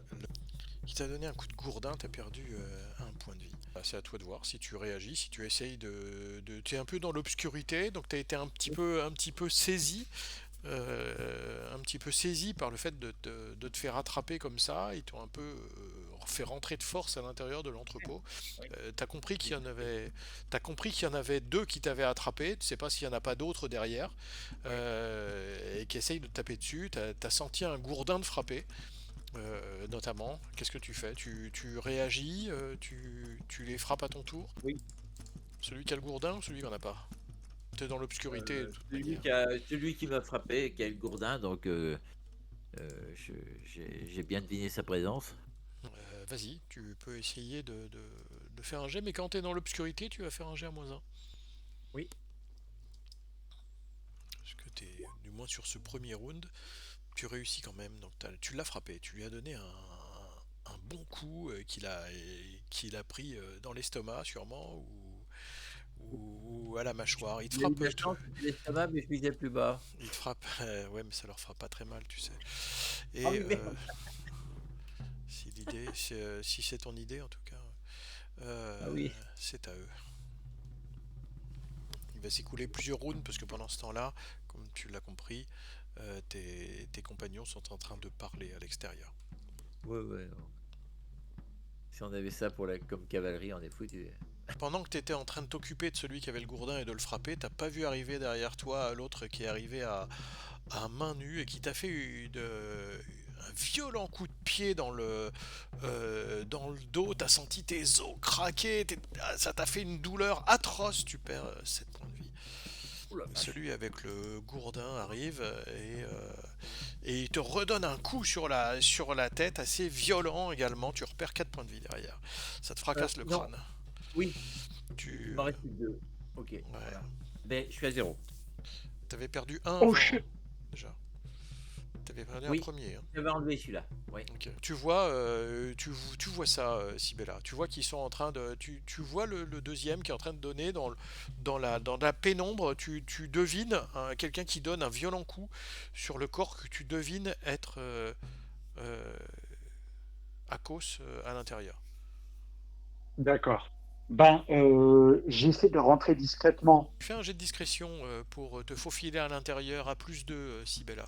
Qui t'a donné un coup de gourdin, t'as perdu un point de vie. C'est à toi de voir si tu réagis, si tu essayes tu es un peu dans l'obscurité, donc t'as été un petit peu saisi. Un petit peu saisi par le fait de te faire attraper comme ça, ils t'ont un peu fait rentrer de force à l'intérieur de l'entrepôt. Oui. T'as compris qu'il y en avait deux qui t'avaient attrapé. Tu sais pas s'il y en a pas d'autres derrière et qui essayent de te taper dessus. T'as senti un gourdin de frapper. Notamment, qu'est-ce que tu fais? Tu réagis, tu les frappes à ton tour? Oui. Celui qui a le gourdin ou celui qui en a pas? T'es dans l'obscurité de toute Celui manière. celui qui m'a frappé, qui a le gourdin, donc j'ai bien deviné sa présence. Vas-y, tu peux essayer de faire un jet, mais quand t'es dans l'obscurité, tu vas faire un jet à -1. Oui. Parce que t'es, du moins sur ce premier round, tu réussis quand même. Donc tu l'as frappé, tu lui as donné un bon coup qu'il a pris dans l'estomac sûrement ou à la mâchoire. Il te Il a eu frappe de la chance, c'était l'estomac, mais je visais plus bas. il te frappe, ouais, mais ça leur fera pas très mal, tu sais. Ah Et oui, merde. si c'est ton idée en tout cas, Ah oui. c'est à eux. Il va s'écouler plusieurs rounds parce que pendant ce temps-là, comme tu l'as compris, tes compagnons sont en train de parler à l'extérieur. Ouais, ouais. Non. Si on avait ça comme cavalerie, on est foutu. Pendant que tu étais en train de t'occuper de celui qui avait le gourdin et de le frapper, t'as pas vu arriver derrière toi l'autre qui est arrivé à main nue et qui t'a fait un violent coup de pied dans le dos. T'as senti tes os craquer, ça t'a fait une douleur atroce. Tu perds 7 points de vie. Oula, Celui avec le gourdin arrive et il te redonne un coup sur la tête assez violent également. Tu repères 4 points de vie derrière. Ça te fracasse le non. crâne. Oui, il Tu m'en reste plus que 2. Ok, ouais. voilà. Ben, je suis à 0. T'avais perdu un Oh avant, shit. déjà. T'avais perdu un Oui, premier. Hein. j'avais enlevé celui-là. Oui. Ok. Tu vois, tu vois ça, Sibella. Tu vois qu'ils sont en train de. Tu vois le deuxième qui est en train de donner dans la pénombre. Tu devines quelqu'un qui donne un violent coup sur le corps que tu devines être euh, Akos à l'intérieur. D'accord. J'essaie de rentrer discrètement. Tu fais un jet de discrétion pour te faufiler à l'intérieur à +2, Sibella.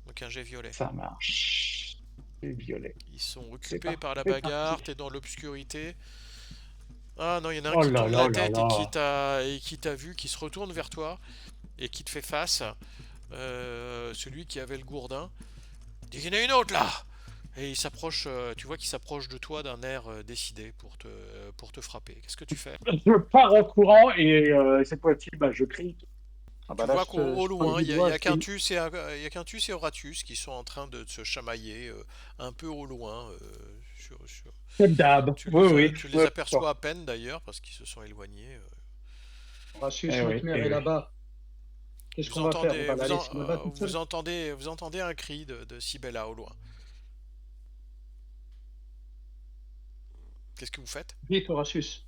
Donc un jet violet. Ça marche. C'est violet. Ils sont C'est occupés par la c'est parti. bagarre, t'es dans l'obscurité. Ah non, il y en a un Oh qui là tourne la là là tête là. et qui t'a vu, qui se retourne vers toi et qui te fait face. Celui qui avait le gourdin. Il y en a une autre là. Et il s'approche, tu vois qu'il s'approche de toi d'un air décidé pour te frapper. Qu'est-ce que tu fais? Je pars en courant et cette fois-ci, je crie. Ah Tu là, vois qu'au Je pointe loin, du il y doigt, a il y a Quintus et Horatius qui sont en train de se chamailler un peu au loin. comme d'hab. Oui, oui. Tu les Ouais, bon. aperçois à peine d'ailleurs parce qu'ils se sont éloignés. Horatius, Eh notre oui, mère eh est oui. là-bas. Qu'est-ce qu'on va faire? On va la laisser là-bas toute seule? vous entendez un cri de Sibella au loin. Qu'est-ce que vous faites? Vite, Horatius.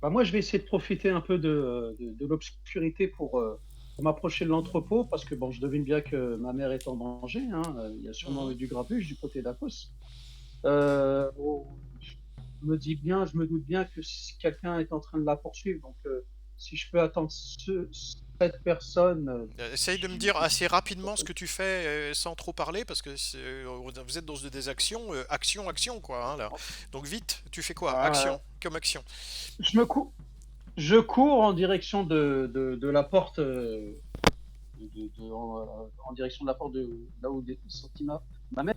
Moi, je vais essayer de profiter un peu de l'obscurité pour m'approcher de l'entrepôt, parce que bon, je devine bien que ma mère est en danger. Hein. Il y a sûrement eu du grabuge du côté d'Akos. Je me doute bien que si quelqu'un est en train de la poursuivre, donc si je peux attendre cette personne, Essaye de me dire assez rapidement ce que tu fais sans trop parler parce que vous êtes dans des actions, action quoi, hein, là. Donc vite, tu fais quoi? euh, Action, comme action. je cours en direction de la porte, en direction de la porte de là où est sortie ma mère,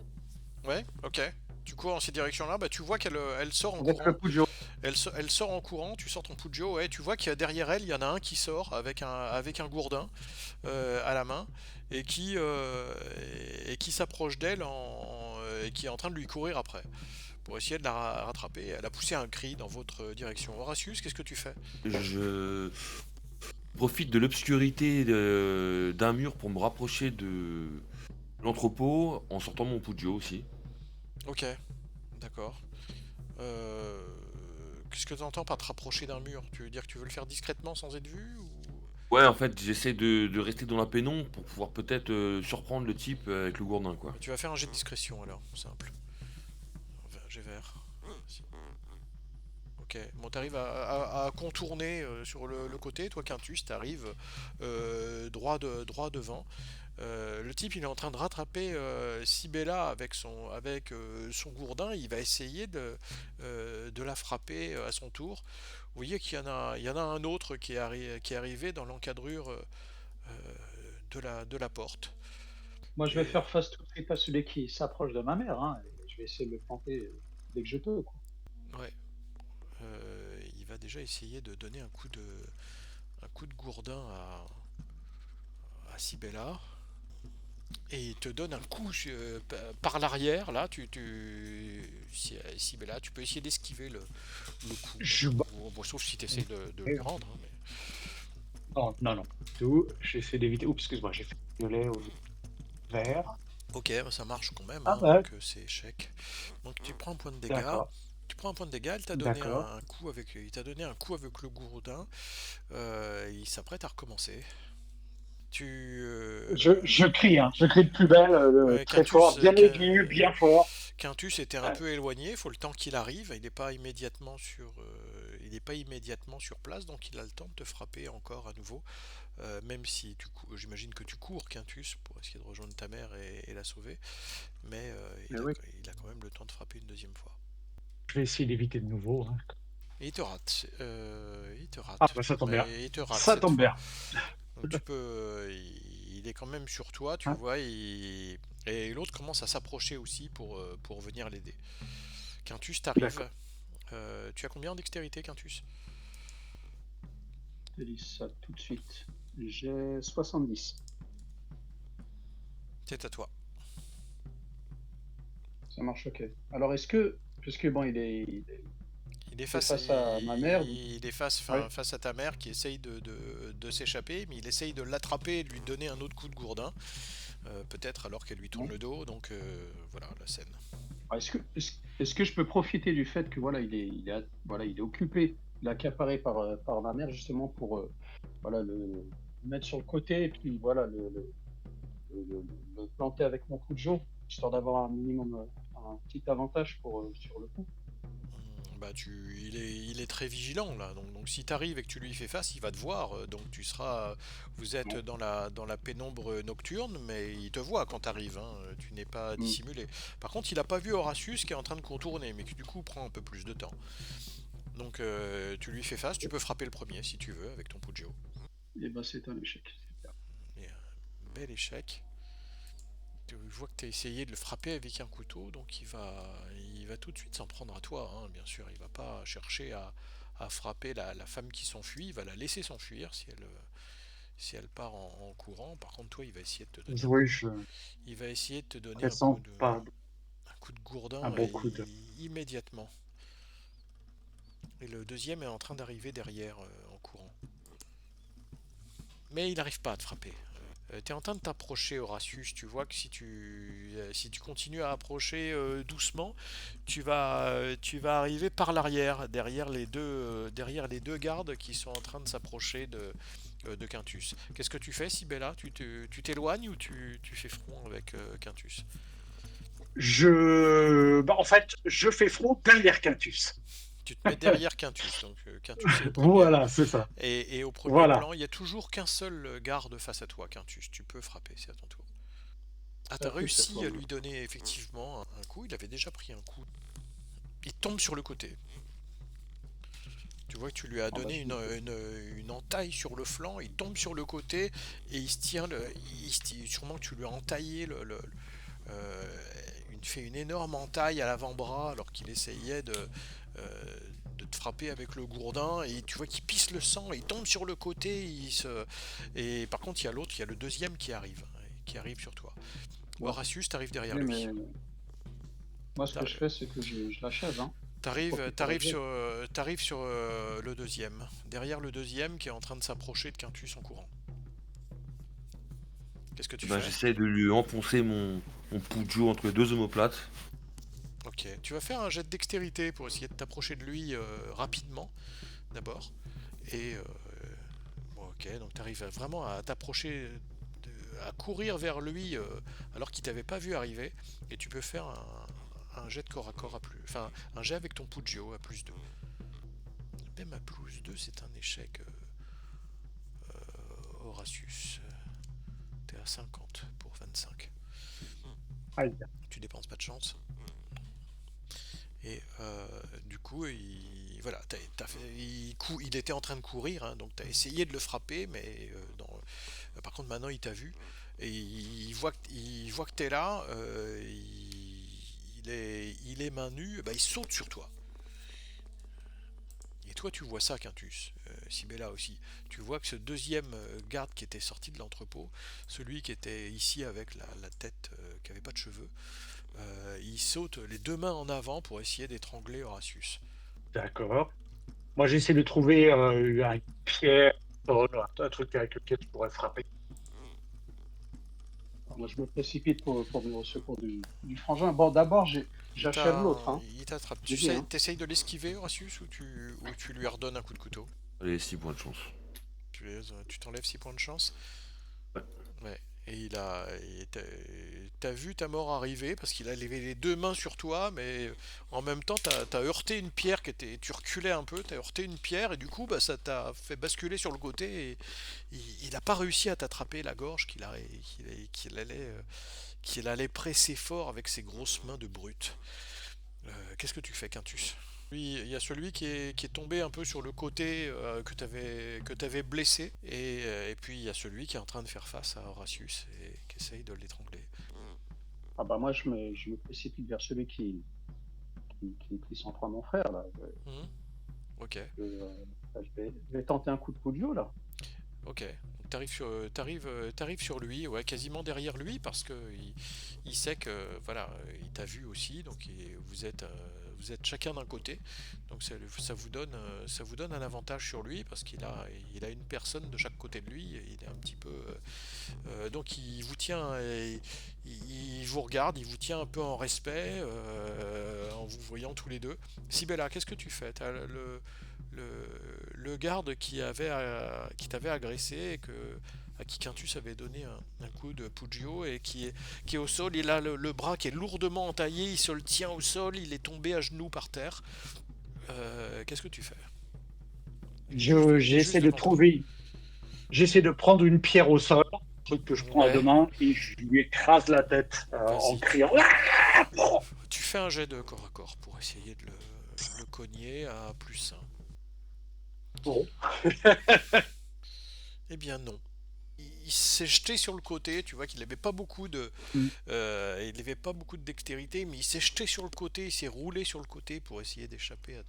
Ouais, ok. Tu cours dans cette direction-là, bah tu vois qu'elle sort en avec courant. le Pujo. Elle sort en courant, tu sors ton Pujo, ouais, tu vois qu'il y a derrière elle, il y en a un qui sort avec un gourdin à la main et qui s'approche d'elle et qui est en train de lui courir après pour essayer de la rattraper. Elle a poussé un cri dans votre direction. Horatius, qu'est-ce que tu fais? Je profite de l'obscurité d'un mur pour me rapprocher de l'entrepôt en sortant mon Pujo aussi. Ok, d'accord. Euh, Qu'est-ce que tu entends par te rapprocher d'un mur? Tu veux dire que tu veux le faire discrètement sans être vu ou... Ouais, en fait, j'essaie de rester dans la pénombre pour pouvoir peut-être surprendre le type avec le gourdin, quoi. Tu vas faire un jet de discrétion alors, simple. Jet vert. Si. Ok, bon, t'arrives à contourner sur le côté, toi Quintus, t'arrives droit devant. Le type, il est en train de rattraper Sibella avec son gourdin. Il va essayer de la frapper à son tour. Vous voyez qu'il y en a un autre qui est arrivé dans l'encadrure de la porte. Moi, je vais Et faire face tout de suite à celui qui s'approche de ma mère, hein, et je vais essayer de le planter dès que je peux, quoi. ouais, il va déjà essayer de donner un coup de gourdin à Sibella. Et il te donne un coup par l'arrière. Là, Sibella, tu peux essayer d'esquiver le coup. Je... Bon, sauf si tu essaies de lui rendre, hein, Non, non, non. Tout. J'essaie d'éviter. Oups, excuse-moi, j'ai fait violet au vert. Ok, bah, ça marche quand même, Ah hein, bah, donc c'est échec. Donc tu prends un point de dégâts. d'accord, Tu prends un point de dégâts, d'accord. il t'a donné un coup avec le gourdin. Il s'apprête à recommencer. Tu, Je crie, hein. Je crie de plus belle, ouais, très fort, bien aigu, bien fort. Quintus était un Ouais. peu éloigné, il faut le temps qu'il arrive, il n'est pas immédiatement sur place, donc il a le temps de te frapper encore à nouveau, même si j'imagine que tu cours Quintus pour essayer de rejoindre ta mère et la sauver, mais Mais oui. il a quand même le temps de frapper une deuxième fois. Je vais essayer d'éviter de nouveau, hein. Et il te rate, Ah bah ça tombe bien. mais il te rate Ça cette tombe fois. bien. Donc il est quand même sur toi, tu Hein. vois, et l'autre commence à s'approcher aussi pour venir l'aider. Quintus t'arrive. D'accord. Tu as combien en dextérité, Quintus? Je te dis ça tout de suite. J'ai 70. C'est à toi. Ça marche, ok. Alors, est-ce que, puisque bon, il est Il est face, face à ma mère, il est face, ouais. enfin, face à ta mère qui essaye de s'échapper, mais il essaye de l'attraper et de lui donner un autre coup de gourdin, peut-être alors qu'elle lui tourne Ouais. le dos, donc voilà la scène. Est-ce que je peux profiter du fait que voilà, voilà, il est occupé, il est accaparé par ma mère justement pour voilà, le mettre sur le côté et puis voilà, le- le planter avec mon coup de jaune, histoire d'avoir un minimum, un petit avantage sur le coup. Bah il est très vigilant là, donc si t'arrives et que tu lui fais face, il va te voir, donc vous êtes Ouais. dans la pénombre nocturne, mais il te voit quand t'arrives, hein, tu n'es pas Mm. dissimulé. Par contre, il a pas vu Horatius qui est en train de contourner, mais qui du coup prend un peu plus de temps. Donc tu lui fais face, tu peux frapper le premier si tu veux avec ton Pugio. Et ben c'est un échec. Super. Et un bel échec. Tu vois que tu as essayé de le frapper avec un couteau, donc il va tout de suite s'en prendre à toi, hein, bien sûr. Il va pas chercher à frapper la femme qui s'enfuit, il va la laisser s'enfuir si elle part en courant. Par contre, toi, il va essayer de te donner Oui, je il va essayer de te donner un coup ressens de, pas un coup de un gourdin bon coup de. immédiatement. Et le deuxième est en train d'arriver derrière en courant. Mais il n'arrive pas à te frapper. Tu es en train de t'approcher, Horatius. Tu vois que si tu continues à approcher doucement, tu vas arriver par l'arrière, derrière les deux gardes qui sont en train de s'approcher de Quintus. Qu'est-ce que tu fais, Sibella? Tu t'éloignes ou tu fais front avec Quintus? Bah, en fait, je fais front derrière Quintus. Tu te mets derrière Quintus, donc Quintus est le premier. Voilà, c'est ça. Et au premier Voilà. plan, il n'y a toujours qu'un seul garde face à toi, Quintus. Tu peux frapper, c'est à ton tour. Ah, Ça t'as a plu cette réussi fois. à lui donner effectivement un coup. Il avait déjà pris un coup. Il tombe sur le côté. Tu vois que tu lui as Ah bah, donné je une, me fais. une entaille sur le flanc. Il tombe sur le côté et il se tient. Sûrement que tu lui as entaillé fait une énorme entaille à l'avant-bras alors qu'il essayait de te frapper avec le gourdin et tu vois qu'il pisse le sang et il tombe sur le côté. Et par contre, il y a l'autre, il y a le deuxième qui arrive sur toi. Ouais. Horatius, t'arrives derrière Oui, lui. mais moi, ce que je T'arrives, fais, c'est que je l'achève, hein. Je t'arrives, profite à la t'arrives gueule. sur, t'arrives sur le deuxième. Derrière le deuxième qui est en train de s'approcher de Quintus en courant. Qu'est-ce que tu Ben, fais? j'essaie de lui enfoncer mon Pujo entre les deux omoplates. Ok, tu vas faire un jet de dextérité pour essayer de t'approcher de lui rapidement, d'abord. Et bon, ok, donc tu arrives vraiment à t'approcher, à courir vers lui alors qu'il t'avait pas vu arriver. Et tu peux faire un jet de corps à corps à plus. Enfin, un jet avec ton Pugio à plus 2. Même à plus 2, c'est un échec, Horatius. T'es à 50 pour 25. Aïe. Tu dépenses pas de chance. Et du coup, voilà, il était en train de courir, hein, donc tu as essayé de le frapper, mais par contre maintenant il t'a vu, et il voit que tu es là, il est main nue, bah, il saute sur toi. Et toi tu vois ça, Quintus, Sibella aussi. Tu vois que ce deuxième garde qui était sorti de l'entrepôt, celui qui était ici avec la tête qui avait pas de cheveux, il saute les deux mains en avant pour essayer d'étrangler Horatius. D'accord. Moi, j'essaie de trouver une pierre, un truc avec lequel je pourrais frapper. Alors, moi, je me précipite pour venir au secours du frangin. Bon, d'abord, j'achève l'autre. Hein. Il t'attrape. Je dis, hein. T'essayes de l'esquiver, Horatius, ou tu lui redonnes un coup de couteau? Allez, 6 points de chance. Tu t'enlèves 6 points de chance? Ouais. Ouais. Et t'as vu ta mort arriver parce qu'il a levé les deux mains sur toi, mais en même temps t'as heurté une pierre tu reculais un peu, t'as heurté une pierre et du coup bah, ça t'a fait basculer sur le côté et il a pas réussi à t'attraper la gorge qu'il allait presser fort avec ses grosses mains de brute. Qu'est-ce que tu fais, Quintus? Oui, il y a celui qui est tombé un peu sur le côté que t'avais blessé, et puis il y a celui qui est en train de faire face à Horatius et qui essaye de l'étrangler. Ah bah moi, je me précipite vers celui qui s'en prend à mon frère, là. Mhm. Ok, Je vais tenter un coup de Poggio, là. ok. Donc t'arrives sur lui, ouais, quasiment derrière lui, parce que il sait que voilà, il t'a vu aussi, donc vous êtes chacun d'un côté, donc ça vous donne un avantage sur lui parce il a une personne de chaque côté de lui, et il est un petit peu, donc il vous tient, il vous regarde, il vous tient un peu en respect, en vous voyant tous les deux. Sibella, qu'est-ce que tu fais? T'as le garde qui t'avait agressé et à qui Quintus avait donné un coup de Poggio et qui est au sol. Il a le bras qui est lourdement entaillé, il se le tient au sol, il est tombé à genoux par terre. Qu'est-ce que tu fais? Il est juste J'essaie de devant toi. trouver. J'essaie de prendre une pierre au sol, un truc que je prends à deux Ouais, mains, et je lui écrase la tête en vas-y. criant. Ah. Tu fais un jet de corps à corps pour essayer de le cogner à plus 1. Bon. Eh bien non. Il s'est jeté sur le côté, tu vois qu'il n'avait pas beaucoup Mm. il n'avait pas beaucoup de dextérité, mais il s'est jeté sur le côté, il s'est roulé sur le côté pour essayer d'échapper à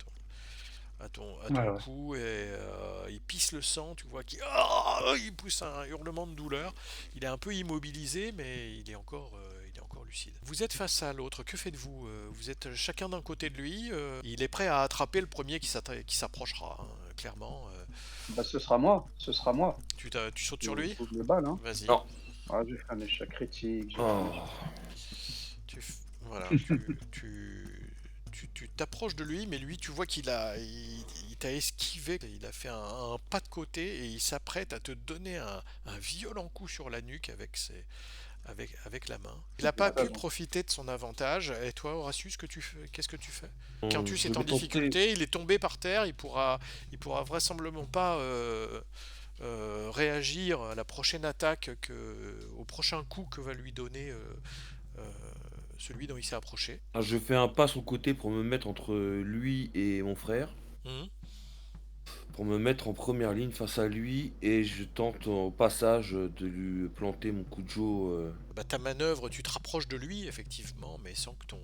Ouais, ton ouais. coup, et il pisse le sang, tu vois il pousse un hurlement de douleur. Il est un peu immobilisé, mais il est encore lucide. Vous êtes face à l'autre, que faites-vous? Vous êtes chacun d'un côté de lui, il est prêt à attraper le premier qui s'approchera, hein, clairement. Bah, ce sera moi. Ce sera moi. Tu sautes sur lui? Faut que je le balle, hein. Vas-y. Non. Ah, j'ai fait un échec critique. Oh. Voilà, tu t'approches de lui, mais lui, tu vois il t'a esquivé, il a fait un pas de côté et il s'apprête à te donner un violent coup sur la nuque avec la main. Il n'a Il a pas pu raison. profiter de son avantage. Et toi, Horatius, qu'est-ce que tu fais? Quintus Je est en vais tenter. difficulté, il est tombé par terre, il pourra vraisemblablement pas réagir à la prochaine attaque, au prochain coup que va lui donner euh, celui dont il s'est approché. Je fais un pas sur le côté pour me mettre entre lui et mon frère, Mhm. pour me mettre en première ligne face à lui, et je tente au passage de lui planter mon coup de joe. Bah, ta manœuvre, tu te rapproches de lui, effectivement, mais sans que ton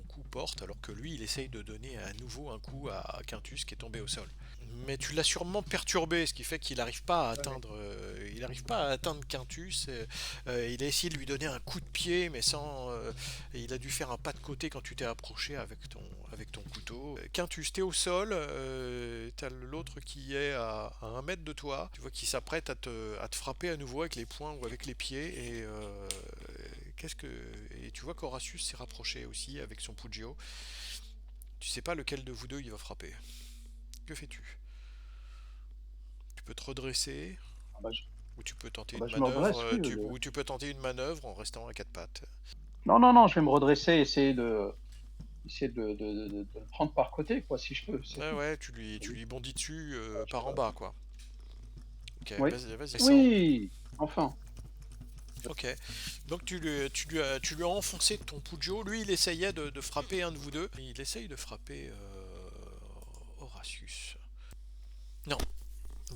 coup porte, alors que lui, il essaye de donner à nouveau un coup à Quintus qui est tombé au sol. Mais tu l'as sûrement perturbé, ce qui fait qu'il n'arrive pas à atteindre, Quintus. Il a essayé de lui donner un coup de pied, mais sans. Et il a dû faire un pas de côté quand tu t'es approché avec ton couteau. Quintus, t'es au sol, t'as l'autre qui est à 1 mètre de toi. Tu vois qu'il s'apprête à te frapper à nouveau avec les poings ou avec les pieds. Et tu vois qu'Horatius s'est rapproché aussi avec son Poggio. Tu sais pas lequel de vous deux il va frapper. Que fais-tu? Tu peux te redresser, Ah bah, ou tu peux tenter ah bah, une je me redresse, manœuvre, oui. ou tu peux tenter une manœuvre en restant à quatre pattes. Non, non, non, je vais me redresser, essayer de le prendre par côté, quoi, si je peux. C'est Ouais, tout. ouais, tu lui bondis dessus Ah, par en bas, quoi. Ok, Oui. vas-y, descends. Oui, enfin. Ok. Donc tu lui as enfoncé ton Pujo. Lui, il essayait de frapper un de vous deux. Il essaye de frapper Horatius. Non,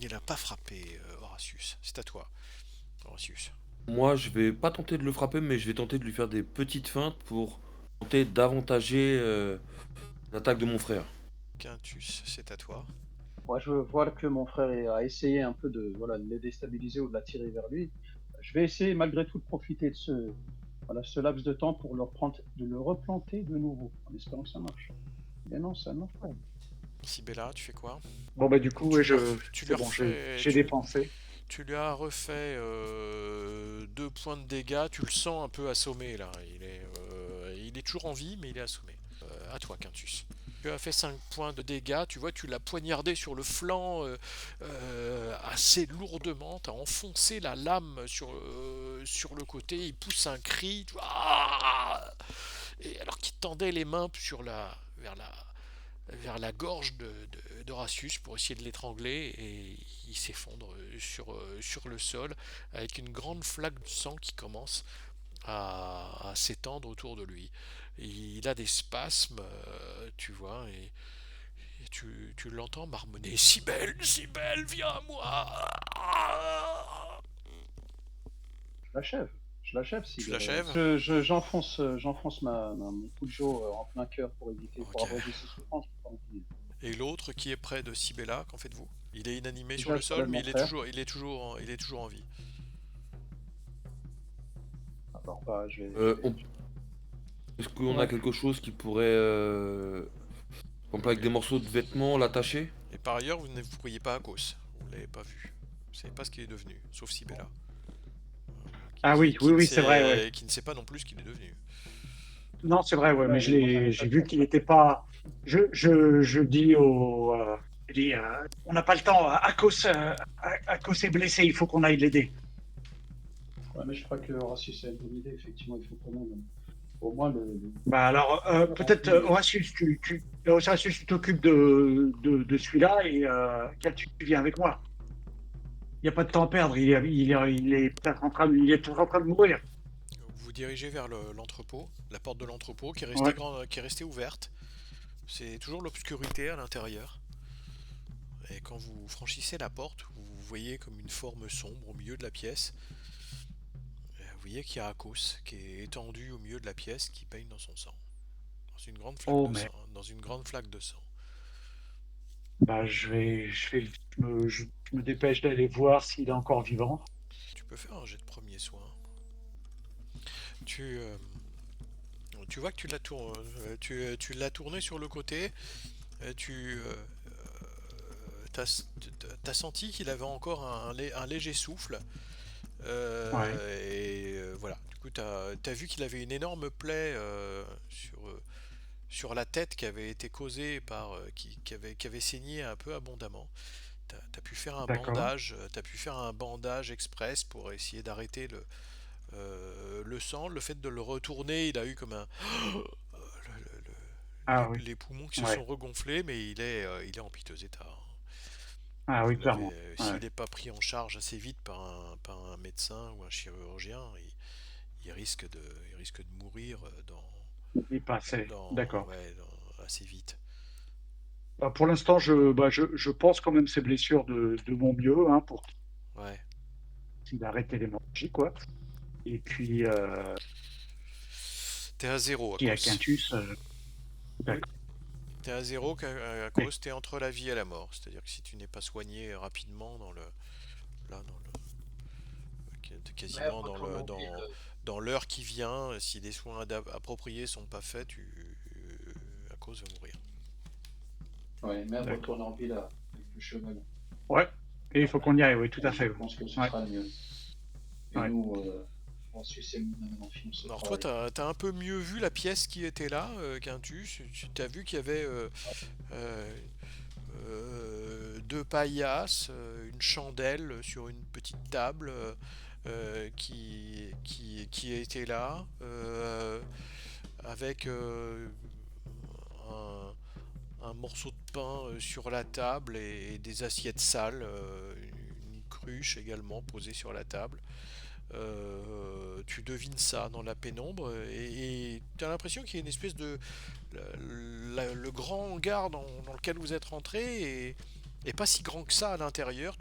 il a pas frappé Horatius. C'est à toi, Horatius. Moi, je vais pas tenter de le frapper, mais je vais tenter de lui faire des petites feintes pour tenter d'avantager l'attaque de mon frère. Quintus, c'est à toi. Moi, je vois que mon frère a essayé un peu de, voilà, de les déstabiliser ou de l'attirer vers lui. Je vais essayer malgré tout de profiter de ce laps de temps pour de le replanter de nouveau, en espérant que ça marche. Mais non, ça ne marche pas. Sibella, tu fais quoi? Bon, bah, du coup, ouais, Tu lui c'est bon, refais, j'ai dépensé. tu lui as refait 2 points de dégâts. Tu le sens un peu assommé là. Il est toujours en vie, mais il est assommé. À toi, Quintus. Tu as fait 5 points de dégâts. Tu vois, tu l'as poignardé sur le flanc assez lourdement. Tu as enfoncé la lame sur le côté. Il pousse un cri. Ah, et alors qu'il tendait les mains vers la gorge d'Horatius pour essayer de l'étrangler, et il s'effondre sur le sol avec une grande flaque de sang qui commence à s'étendre autour de lui. Et il a des spasmes, tu vois, et tu l'entends marmonner: Cybèle, Cybèle, viens à moi! Je l'achève. Je l'achève si Tu l'achèves? j'enfonce mon Pujo en plein cœur pour Ok. abréger ses souffrances. Pour pas en finir. Et l'autre qui est près de Sibella, qu'en faites-vous? Il est inanimé sur Déjà, le je sol, relève mais mon frère. il est toujours en vie. Alors, bah, Est-ce qu'on a Ouais. quelque chose qui pourrait, par exemple avec des morceaux de vêtements, l'attacher? Et par ailleurs, vous ne voyez pas Akos. Vous ne l'avez pas vu. Vous ne savez pas ce qu'il est devenu, sauf Sibella. Ah oui, oui, oui, c'est vrai, ouais. Qui ne sait pas non plus ce qu'il est devenu. Non, c'est vrai, ouais, mais Ouais, il est dans un j'ai état de vu choc. qu'il n'était pas. Je dis je dis, on n'a pas le temps. Akos est blessé, il faut qu'on aille l'aider. Ouais, mais je crois que Horatius a une bonne idée. Effectivement, il faut quand même au moins Bah alors, le peut-être remplir. Horatius, tu t'occupes de celui-là et tu viens avec moi. Il n'y a pas de temps à perdre. Il est peut-être en train de mourir. Vous vous dirigez vers l'entrepôt, la porte de l'entrepôt Ouais. qui est restée ouverte. C'est toujours l'obscurité à l'intérieur. Et quand vous franchissez la porte, vous voyez comme une forme sombre au milieu de la pièce. Et vous voyez qu'il y a Akos qui est étendu au milieu de la pièce, qui baigne dans son sang. Oh, mais Dans une grande flaque de sang. bah, je me dépêche d'aller voir s'il est encore vivant. Tu peux faire un jet de premier soin. Tu, euh, tu vois que tu l'as tourné sur le côté. Tu as senti qu'il avait encore un léger souffle. Ouais, Voilà. Du coup, tu as vu qu'il avait une énorme plaie sur la tête qui avait été causée qui avait saigné un peu abondamment. T'as pu faire un d'accord. bandage, t'as pu faire un bandage express pour essayer d'arrêter le sang. Le fait de le retourner, il a eu comme un Ah oui, les poumons qui se ouais. sont regonflés, mais il est en piteux état. Ah oui, clairement. S'il Ouais. n'est pas pris en charge assez vite par un médecin ou un chirurgien, il risque de mourir Il est passé. D'accord. assez vite. Bah, pour l'instant, je pense quand même ses blessures de mon mieux, hein, pour Ouais. qu'il arrête l'hémorragie, quoi. Et puis, T'es à zéro à qui à cause. Quintus, Oui. d'accord. T'es à zéro à Oui. cause, t'es entre la vie et la mort. C'est-à-dire que si tu n'es pas soigné rapidement là, t'es Mais quasiment après, comme on dit, dans l'heure qui vient, si les soins appropriés sont pas faits, à cause va mourir. ouais, même D'accord. retourner en ville avec le cheval. Ouais. Et il faut qu'on y aille, oui, tout à Je fait. Oui. pense que ce Ouais. sera le mieux. Et Ouais. nous, en Suisse et maintenant, finissons ce Alors toi, travail. t'as un peu mieux vu la pièce qui était là, Quintus. Tu as vu qu'il y avait euh, deux paillasses, une chandelle sur une petite table qui était là, avec un, un morceau de pain sur la table et des assiettes sales, une cruche également posée sur la table. Tu devines ça dans la pénombre et tu as l'impression qu'il y a une espèce de... le grand hangar dans lequel vous êtes rentré est pas si grand que ça à l'intérieur.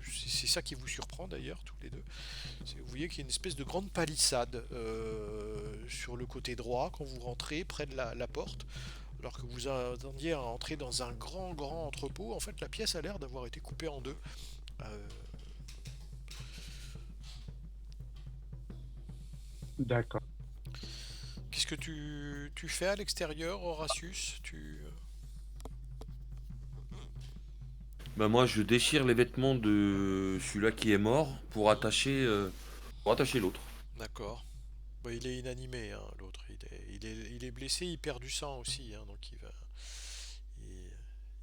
C'est ça qui vous surprend d'ailleurs, tous les deux. Vous voyez qu'il y a une espèce de grande palissade sur le côté droit quand vous rentrez près de la porte. Alors que vous attendiez à entrer dans un grand entrepôt, en fait la pièce a l'air d'avoir été coupée en deux. Euh, D'accord. Qu'est-ce que tu fais à l'extérieur, Horatius? Bah moi, je déchire les vêtements de celui-là qui est mort pour attacher l'autre. D'accord. Bah, il est inanimé, hein, l'autre. Il est blessé, il perd du sang aussi, hein, donc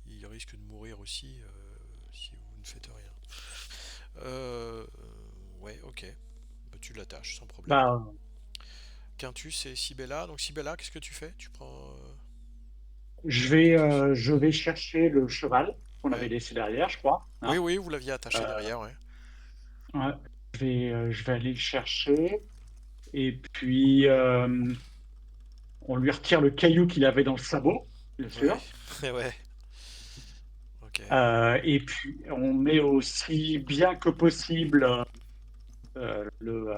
il risque de mourir aussi si vous ne faites rien. Euh, ouais, ok. Bah, tu l'attaches sans problème. Bah, Quintus et Sibella. Donc Sibella, qu'est-ce que tu fais? Tu prends Quintus. je vais chercher le cheval qu'on avait Ouais. laissé derrière, je crois. Oui, Hein. oui, vous l'aviez attaché Euh, derrière, ouais. ouais. Je vais aller le chercher. Et puis, on lui retire le caillou qu'il avait dans le sabot, bien Ouais, sûr. ouais. Ok. Et puis, on met aussi, bien que possible, le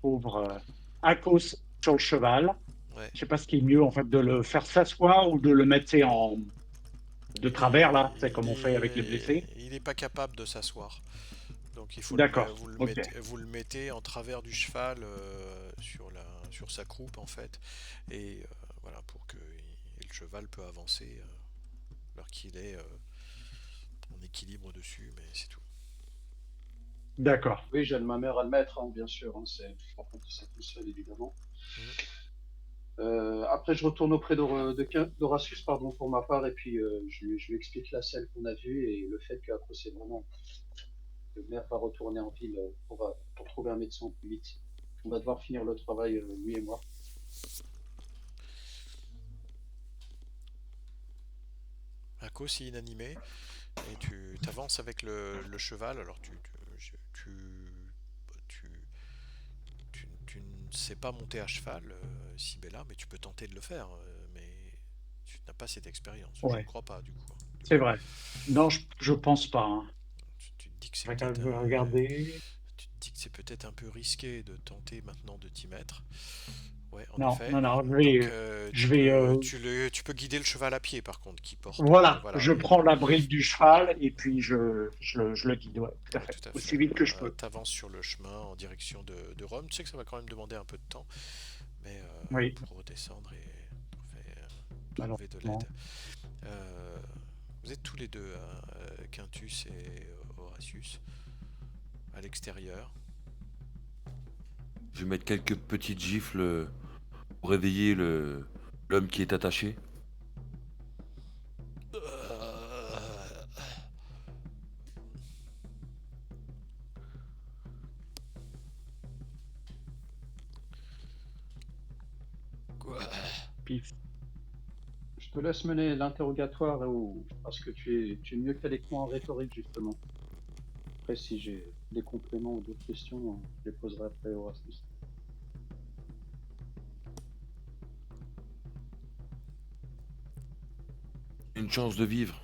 pauvre Akos sur le cheval. Ouais. Je sais pas ce qui est mieux, en fait, de le faire s'asseoir ou de le mettre de travers, là, c'est comme on fait avec les blessés. Il est pas capable de s'asseoir. Donc D'accord, ok. vous le mettez en travers du cheval sur sa croupe en fait. Et voilà, et le cheval peut avancer alors qu'il est en équilibre dessus, mais c'est tout. D'accord. Oui, j'aide ma mère à le mettre, hein, bien sûr. Hein, c'est pas contre ça tout seul, évidemment. Mhm. Après, je retourne auprès d'Horatius, pardon, pour ma part, et puis je lui explique la scène qu'on a vue et le fait qu'après, c'est vraiment le maire va retourner en ville pour trouver un médecin au plus vite. On va devoir finir le travail, lui et moi. Akos est inanimé et tu t'avances avec le cheval. Alors tu ne sais pas monter à cheval, Sibella, mais tu peux tenter de le faire. Mais tu n'as pas cette expérience. Je ne Ouais, crois pas du coup. c'est vrai. Non, je pense pas. Hein. Tu te dis que c'est Je peut-être vais regarder. tu te dis que c'est peut-être un peu risqué de tenter maintenant de t'y mettre. Ouais, en Non, effet. non, non, Donc je vais, tu peux guider le cheval à pied par contre qui porte. voilà, Voilà. je prends la bride du cheval et puis je le guide, ouais, tout à Ouais, fait, tout à aussi fait. vite que je peux. T'avances sur le chemin en direction de Rome. Tu sais que ça va quand même demander un peu de temps, mais Oui, pour redescendre et trouver de malheureusement. l'aide. Euh, vous êtes tous les deux, hein, Quintus et Horatius, à l'extérieur. Je vais mettre quelques petites gifles pour réveiller l'homme qui est attaché. Euh, Quoi? Puis, Je te laisse mener l'interrogatoire parce que tu es mieux calé que moi en rhétorique, justement. Après, si j'ai des compléments ou d'autres questions, je les poserai après au Rasmus. Une chance de vivre.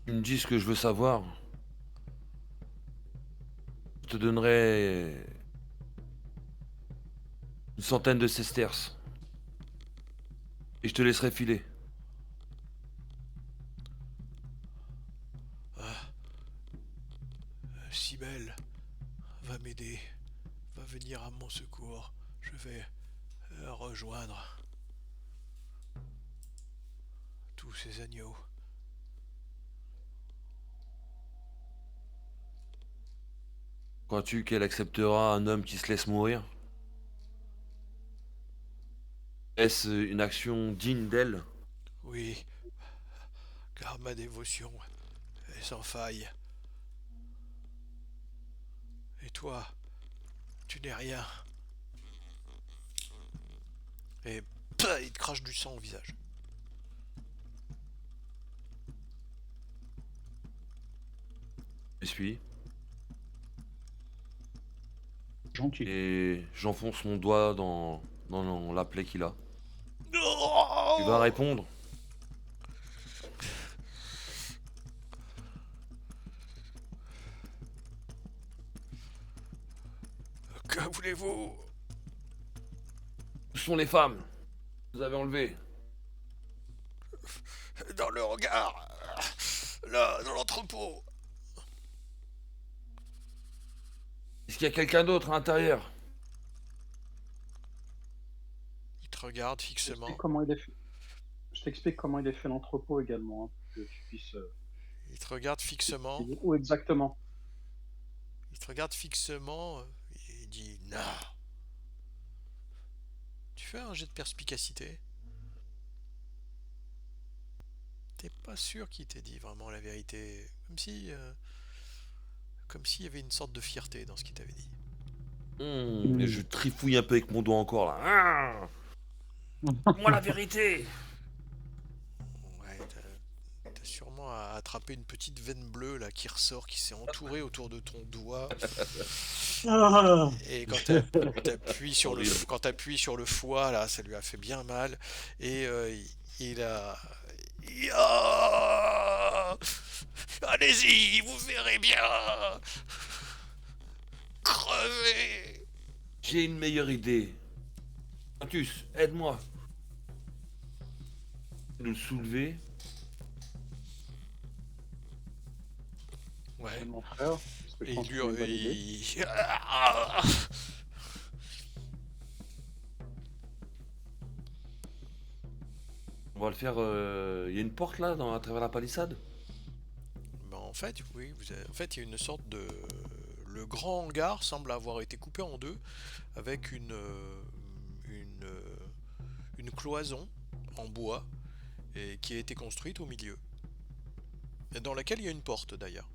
Tu me dis ce que je veux savoir. Je te donnerai une centaine de sesterces. Et je te laisserai filer. Ah, Cybèle va m'aider, va venir à mon secours. Je vais rejoindre tous ces agneaux. Crois-tu qu'elle acceptera un homme qui se laisse mourir? Est-ce une action digne d'elle? Oui, car ma dévotion est sans faille. Et toi, tu n'es rien. Et il te crache du sang au visage. Je suis. Gentil. Et j'enfonce mon doigt dans la plaie qu'il a. Il va Oh, répondre. que voulez-vous? Où sont les femmes? Vous avez enlevé. Dans le hangar. Là, dans l'entrepôt. Est-ce qu'il y a quelqu'un d'autre à l'intérieur? Il te regarde Je fixement. t'explique comment il est fait. Je t'explique comment il est fait l'entrepôt également, hein, pour que tu puisses Il te regarde fixement. dire où exactement. Il te regarde fixement. Et il dit non. Tu fais un jet de perspicacité. T'es pas sûr qu'il t'ait dit vraiment la vérité. Comme s'il y avait une sorte de fierté dans ce qu'il t'avait dit. Et je trifouille un peu avec mon doigt encore là. Ah, dis-moi la vérité. Ouais, t'as sûrement attrapé une petite veine bleue là qui ressort, qui s'est entourée autour de ton doigt. Ah. Et Horrible. quand t'appuies sur le foie là, ça lui a fait bien mal. Et il a. Ah, allez-y, vous verrez bien. Crevez. J'ai une meilleure idée. Quintus, aide-moi. De le soulever. Ouais. Mon frère, parce que je Et pense il que c'est une bonne idée. Ah. On va le faire. Il y a une porte là à travers la palissade. Ben, en fait, oui, en fait, il y a une sorte de. Le grand hangar semble avoir été coupé en deux avec une cloison en bois et qui a été construite au milieu. Et dans laquelle il y a une porte d'ailleurs.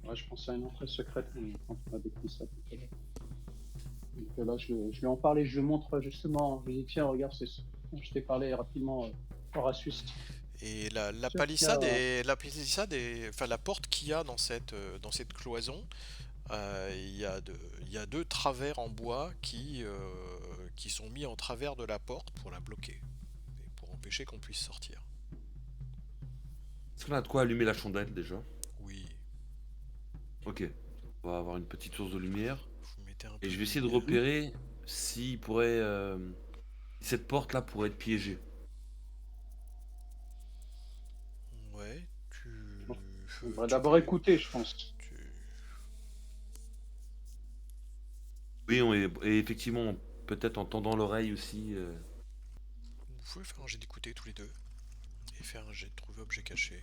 Ouais, je pensais à une entrée secrète quand on a décrit ça tout à l'heure. Donc là, je lui en parlais, je lui montre justement, je lui dis tiens, regarde, je t'ai parlé rapidement, Horatius. Et la Sûr qu'il y palissade a- enfin la porte qu'il y a dans cette cloison, il y a deux travers en bois qui sont mis en travers de la porte pour la bloquer et pour empêcher qu'on puisse sortir. Est-ce qu'on a de quoi allumer la chandelle déjà? Oui, Ok. On va avoir une petite source de lumière. vous mettez un peu Et je de vais essayer de lumière. repérer s'il pourrait. Si cette porte là pourrait être piégée. Ouais, On va tu d'abord peux- écouter, je pense. tu- Oui, et effectivement, peut-être en tendant l'oreille aussi. Vous pouvez faire un jet d'écouter tous les deux et faire un jet de trouver objet caché.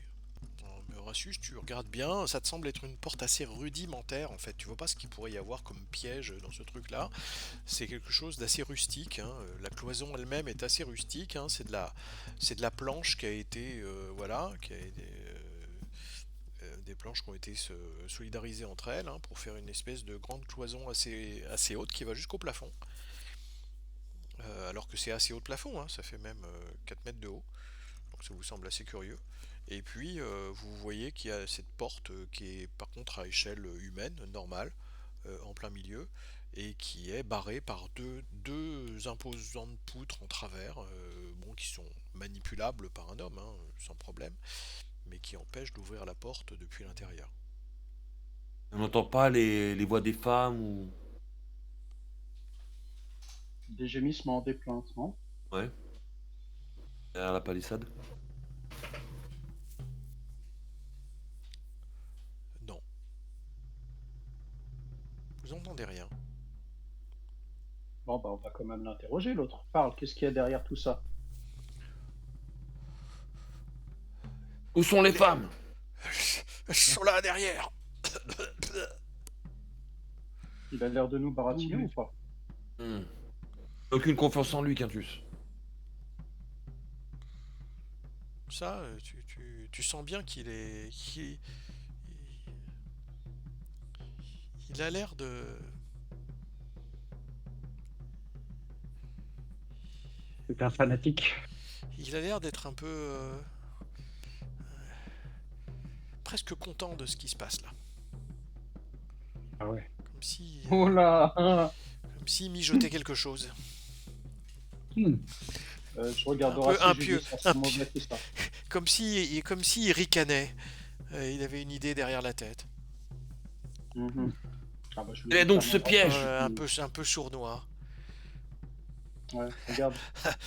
Mais Horatius, tu regardes bien, ça te semble être une porte assez rudimentaire en fait. Tu vois pas ce qu'il pourrait y avoir comme piège dans ce truc-là. C'est quelque chose d'assez rustique, hein. La cloison elle-même est assez rustique, hein. C'est de la planche qui a été, voilà, qui a été, des planches qui ont été solidarisées entre elles, hein, pour faire une espèce de grande cloison assez haute qui va jusqu'au plafond. Alors que c'est assez haut de plafond, hein, ça fait même 4 mètres de haut. Donc ça vous semble assez curieux. Et puis vous voyez qu'il y a cette porte qui est par contre à échelle humaine, normale, en plein milieu, et qui est barrée par deux imposantes poutres en travers, bon, qui sont manipulables par un homme, hein, sans problème, mais qui empêchent d'ouvrir la porte depuis l'intérieur. On n'entend pas les voix des femmes ou. Des gémissements, des plaintes, non? Ouais. Derrière la palissade. Non, vous entendez rien. Bon, bah, on va quand même l'interroger, l'autre. Parle, qu'est-ce qu'il y a derrière tout ça? Où sont les femmes? Elles sont là derrière. Il a l'air de nous baratiner Oui. ou pas? Aucune confiance en lui, Quintus. Ça, tu sens bien il a l'air de. C'est un fanatique. Il a l'air d'être un peu presque content de ce qui se passe là. Ah ouais. Comme si, Oh là comme s'il mijotait quelque chose. Hmm. Je regarde Un peu Horace et je lui impieux, dis, ça sent mauvais tout ça. Comme s'il ricanait. Il avait une idée derrière la tête. Mhm. Ah bah, je lui Quel est dis donc clairement, ce Horace, piège je Un dis, peu, un peu sournois. ouais,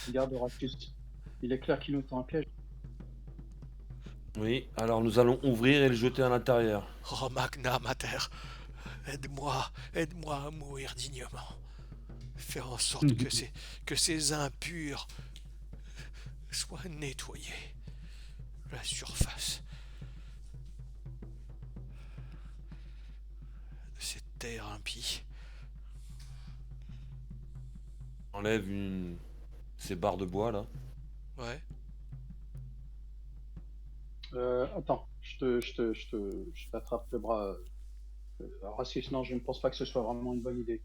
regarde Horatius. Il est clair qu'il nous tend un piège. Oui, alors nous allons ouvrir et le jeter à l'intérieur. Oh Magna Mater, aide-moi à mourir dignement. Faire en sorte que ces impurs soient nettoyés. La surface de cette terre impie. Enlève ces barres de bois là. Ouais. Attends, je t'attrape le bras. Horatius, non, je ne pense pas que ce soit vraiment une bonne idée.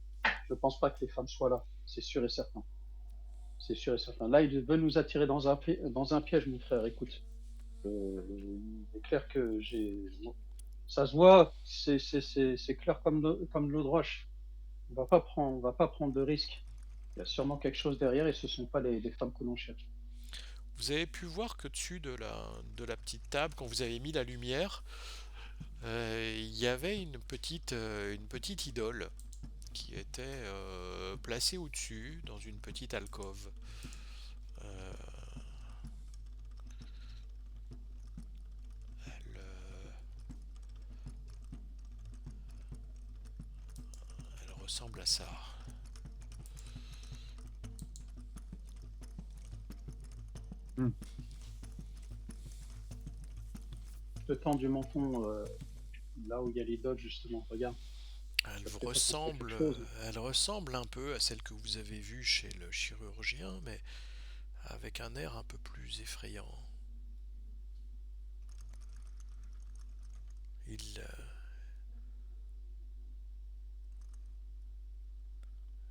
Je ne pense pas que les femmes soient là, c'est sûr et certain. C'est sûr et certain. Là, il veut nous attirer dans un piège, mon frère. Écoute, il est clair que ça se voit, c'est clair comme de l'eau de roche. On va pas prendre de risques. Il y a sûrement quelque chose derrière et ce ne sont pas les femmes que l'on cherche. Vous avez pu voir que dessus de la petite table, quand vous avez mis la lumière, il y avait une petite idole qui était placée au-dessus, dans une petite alcôve. Euh, elle, elle ressemble à ça. Hmm. Je te tends du menton là où il y a l'idole, justement. Regarde. Elle ressemble un peu à celle que vous avez vue chez le chirurgien, mais avec un air un peu plus effrayant. Il,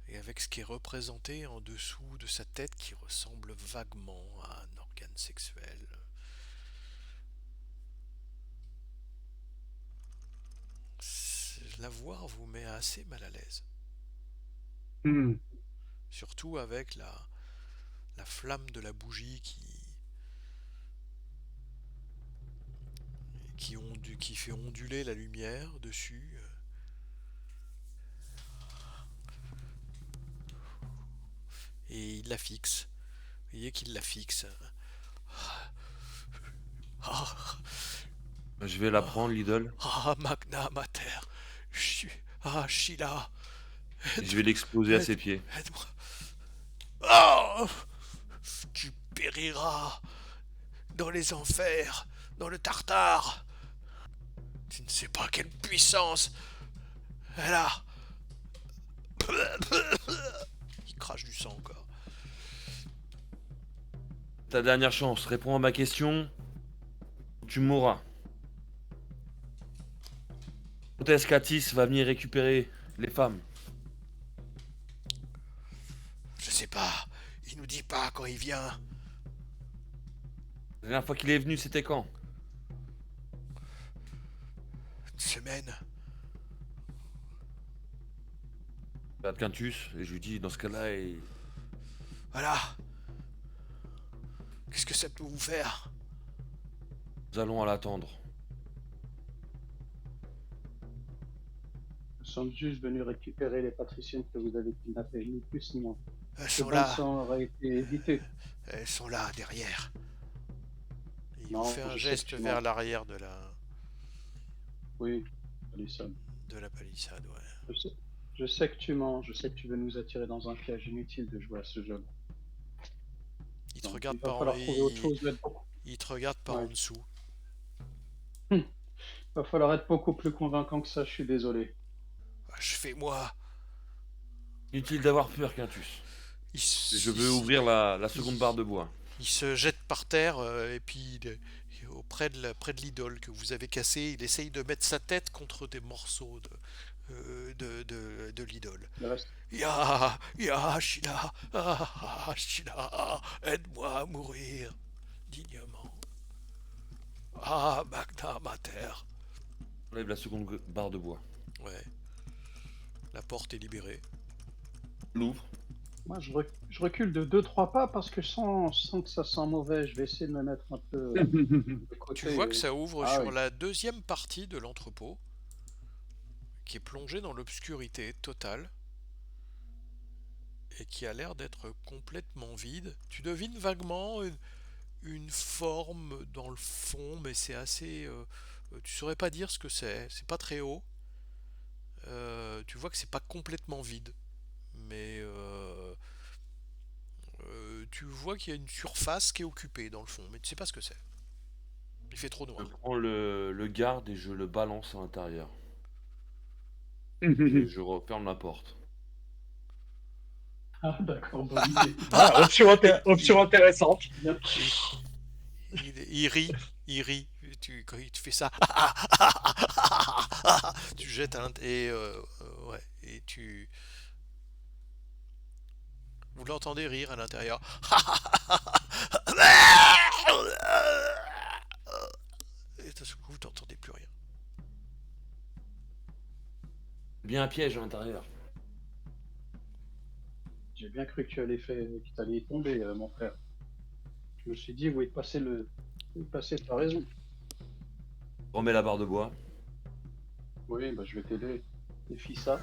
et avec ce qui est représenté en dessous de sa tête qui ressemble vaguement à un organe sexuel. La voir vous met assez mal à l'aise. Hmm. Surtout avec la flamme de la bougie qui fait onduler la lumière dessus. Et il la fixe. Vous voyez qu'il la fixe. Ah, Je vais la prendre, l'idole, Magna Mater. Sheila. et je vais l'exposer à ses Aide, pieds. aide-moi. Oh, tu périras dans les enfers, dans le Tartare. Tu ne sais pas quelle puissance elle a. Il crache du sang encore. Ta dernière chance, réponds à ma question. Tu mourras. Quand est-ce qu'Atis va venir récupérer les femmes? Je sais pas. Il nous dit pas quand il vient. La dernière fois qu'il est venu, c'était quand? Une semaine. Je regarde Quintus et je lui dis, dans ce cas-là, Voilà. Qu'est-ce que ça peut vous faire? nous allons à l'attendre. Nous sommes juste venus récupérer les patriciennes que vous avez kidnappées, ni plus ni moins. Elles Ce sont bon là. sang aurait été évité. Elles sont là, derrière. Il Non, vous fait un je sais geste que tu vers mens. l'arrière Oui, Alison. de la palissade, ouais. Je sais que tu mens, je sais que tu veux nous attirer dans un piège inutile de jouer à ce jeu. Il te Donc, regarde il va par falloir trouver autre chose. il te regarde par Ouais. en dessous. Il va falloir être beaucoup plus convaincant que ça, je suis désolé. Achevez-moi. Inutile d'avoir peur, Quintus. Il, Je veux ouvrir la seconde barre de bois. il se jette par terre et puis près de l'idole que vous avez cassée, il essaye de mettre sa tête contre des morceaux de l'idole. Le reste, Ya, Sheila, Sheila, aide-moi à mourir dignement. Ah, Magna Mater. Enlève la seconde barre de bois. Ouais, la porte est libérée. L'ouvre. Moi, je recule de deux trois pas parce que sans que ça sent mauvais, je vais essayer de me mettre un peu de Tu côté. vois que ça ouvre Ah sur oui. la deuxième partie de l'entrepôt, qui est plongée dans l'obscurité totale et qui a l'air d'être complètement vide. Tu devines vaguement une forme dans le fond, mais c'est assez. Tu saurais pas dire ce que c'est pas très haut. Tu vois que c'est pas complètement vide, mais tu vois qu'il y a une surface qui est occupée dans le fond, mais tu sais pas ce que c'est. Il fait trop Je noir. prends le garde et je le balance à l'intérieur. Et je referme la porte. Ah, d'accord, bonne idée. Ah, option il, intéressante. Bien. il- il rit. Quand il te fait ça, tu jettes et ouais, et vous l'entendez rire à l'intérieur. Et d'un seul coup, vous n'entendez plus rien. Bien un piège à l'intérieur. J'ai bien cru que tu allais y tomber, mon frère. Je me suis dit, où est passé ta raison. Remets la barre de bois. Oui, bah, je vais t'aider. Défie ça.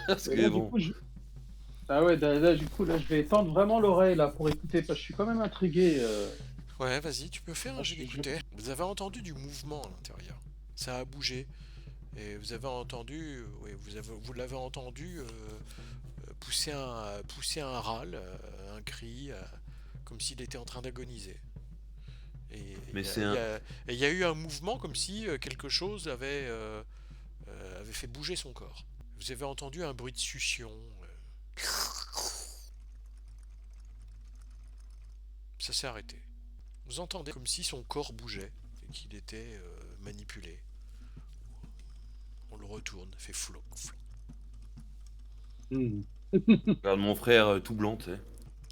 Parce Et que là, du bon. coup, ah ouais, du coup, là, je vais tendre vraiment l'oreille là pour écouter, parce que je suis quand même intrigué. Ouais, vas-y, tu peux faire un jet Je- d'écouter. Vous avez entendu du mouvement à l'intérieur. Ça a bougé. Et vous avez entendu, oui, vous l'avez entendu pousser un râle, un cri, comme s'il était en train d'agoniser. Et Mais c'est un. il y a eu un mouvement comme si quelque chose avait fait bouger son corps. Vous avez entendu un bruit de succion. Ça s'est arrêté. Vous entendez comme si son corps bougeait et qu'il était manipulé. On le retourne, fait floc, floc. Hmm. Regarde mon frère tout blanc, tu sais.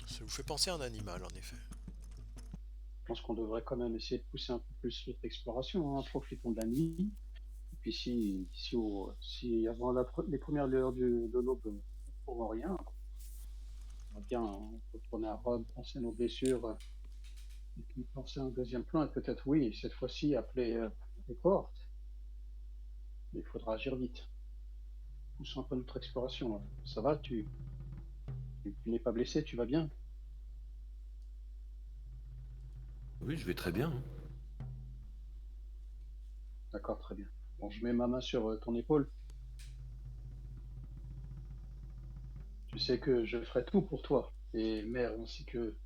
Ça vous fait penser à un animal, en effet. pense qu'on devrait quand même essayer de pousser un peu plus notre exploration, hein. Profitons de la nuit. Et puis si avant les premières lueurs de l'aube, on ne trouve rien, on va bien retourner à Rome, penser à nos blessures, et puis penser à un deuxième plan, et peut-être oui, cette fois-ci appeler les cohortes. Mais il faudra agir vite. Poussons un peu notre exploration, là. Ça va, tu n'es pas blessé, tu vas bien? Oui, je vais très bien, hein. D'accord, très bien. Bon, je mets ma main sur ton épaule. Tu sais que je ferai tout pour toi, et Mère ainsi que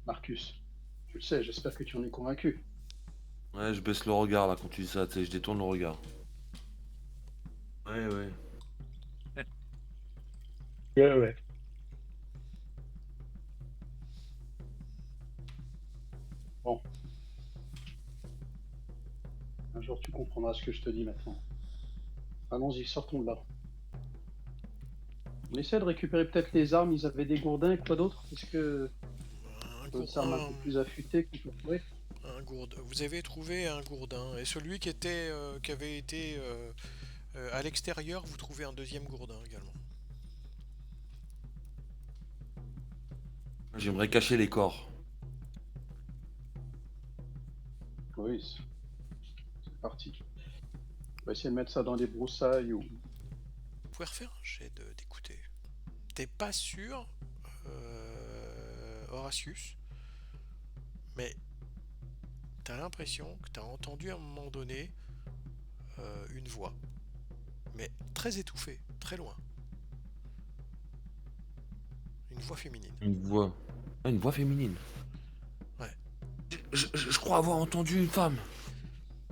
Marcus. Tu le sais, j'espère que tu en es convaincu. Ouais, je baisse le regard là quand tu dis ça, tu sais, je détourne le regard. Ouais, ouais. Ouais, ouais. Bon, un jour tu comprendras ce que je te dis maintenant. Allons-y, sortons de là. On essaie de récupérer peut-être les armes, ils avaient des gourdins, quoi d'autre? Est-ce que Un, d'autres armes un peu plus affûtées qu'on peut trouver? un gourdin. Vous avez trouvé un gourdin. Et celui qui avait été à l'extérieur, vous trouvez un deuxième gourdin également. J'aimerais cacher les corps. Oui, c'est parti. On va essayer de mettre ça dans des broussailles ou... Vous pouvez refaire un jet d'écouter. T'es pas sûr, Horatius, mais t'as l'impression que t'as entendu à un moment donné une voix, mais très étouffée, très loin. Une voix féminine. Une voix. Ah, une voix féminine. Ouais. Je crois avoir entendu une femme.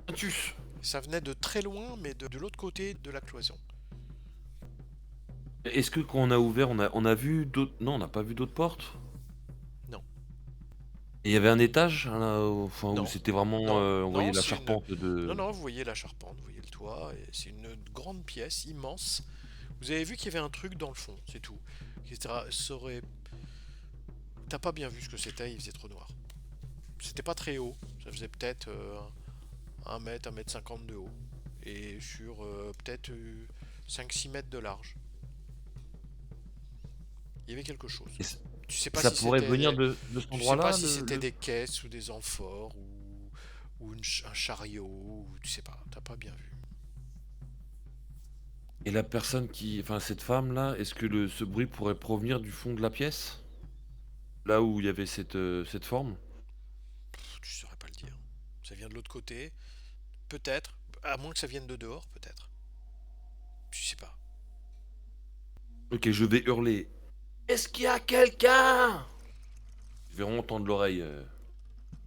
Quintus. Ça venait de très loin, mais de l'autre côté de la cloison. Est-ce que quand on a ouvert, on a vu d'autres. Non, on n'a pas vu d'autres portes? Non. Et il y avait un étage hein, là, enfin, où Non. c'était vraiment. Non, On voyait non, la c'est une... charpente de. Non, non, vous voyez la charpente, vous voyez le toit, et c'est une grande pièce, immense. Vous avez vu qu'il y avait un truc dans le fond, c'est tout. Ça aurait... T'as pas bien vu ce que c'était, il faisait trop noir. C'était pas très haut, ça faisait peut-être 1 mètre, 1 mètre 50 de haut. Et sur peut-être 5-6 mètres de large. Il y avait quelque chose. Et Tu sais pas ça si pourrait venir c'était de cet tu sais pas endroit-là, si c'était des caisses ou des amphores ou un chariot ou tu sais pas, t'as pas bien vu. Et la personne qui, enfin cette femme-là, est-ce que ce bruit pourrait provenir du fond de la pièce? Là où il y avait cette forme? Tu saurais pas le dire. Ça vient de l'autre côté, peut-être, à moins que ça vienne de dehors, peut-être. Tu sais pas. Ok, je vais hurler. Est-ce qu'il y a quelqu'un? Je vais vraiment tendre l'oreille,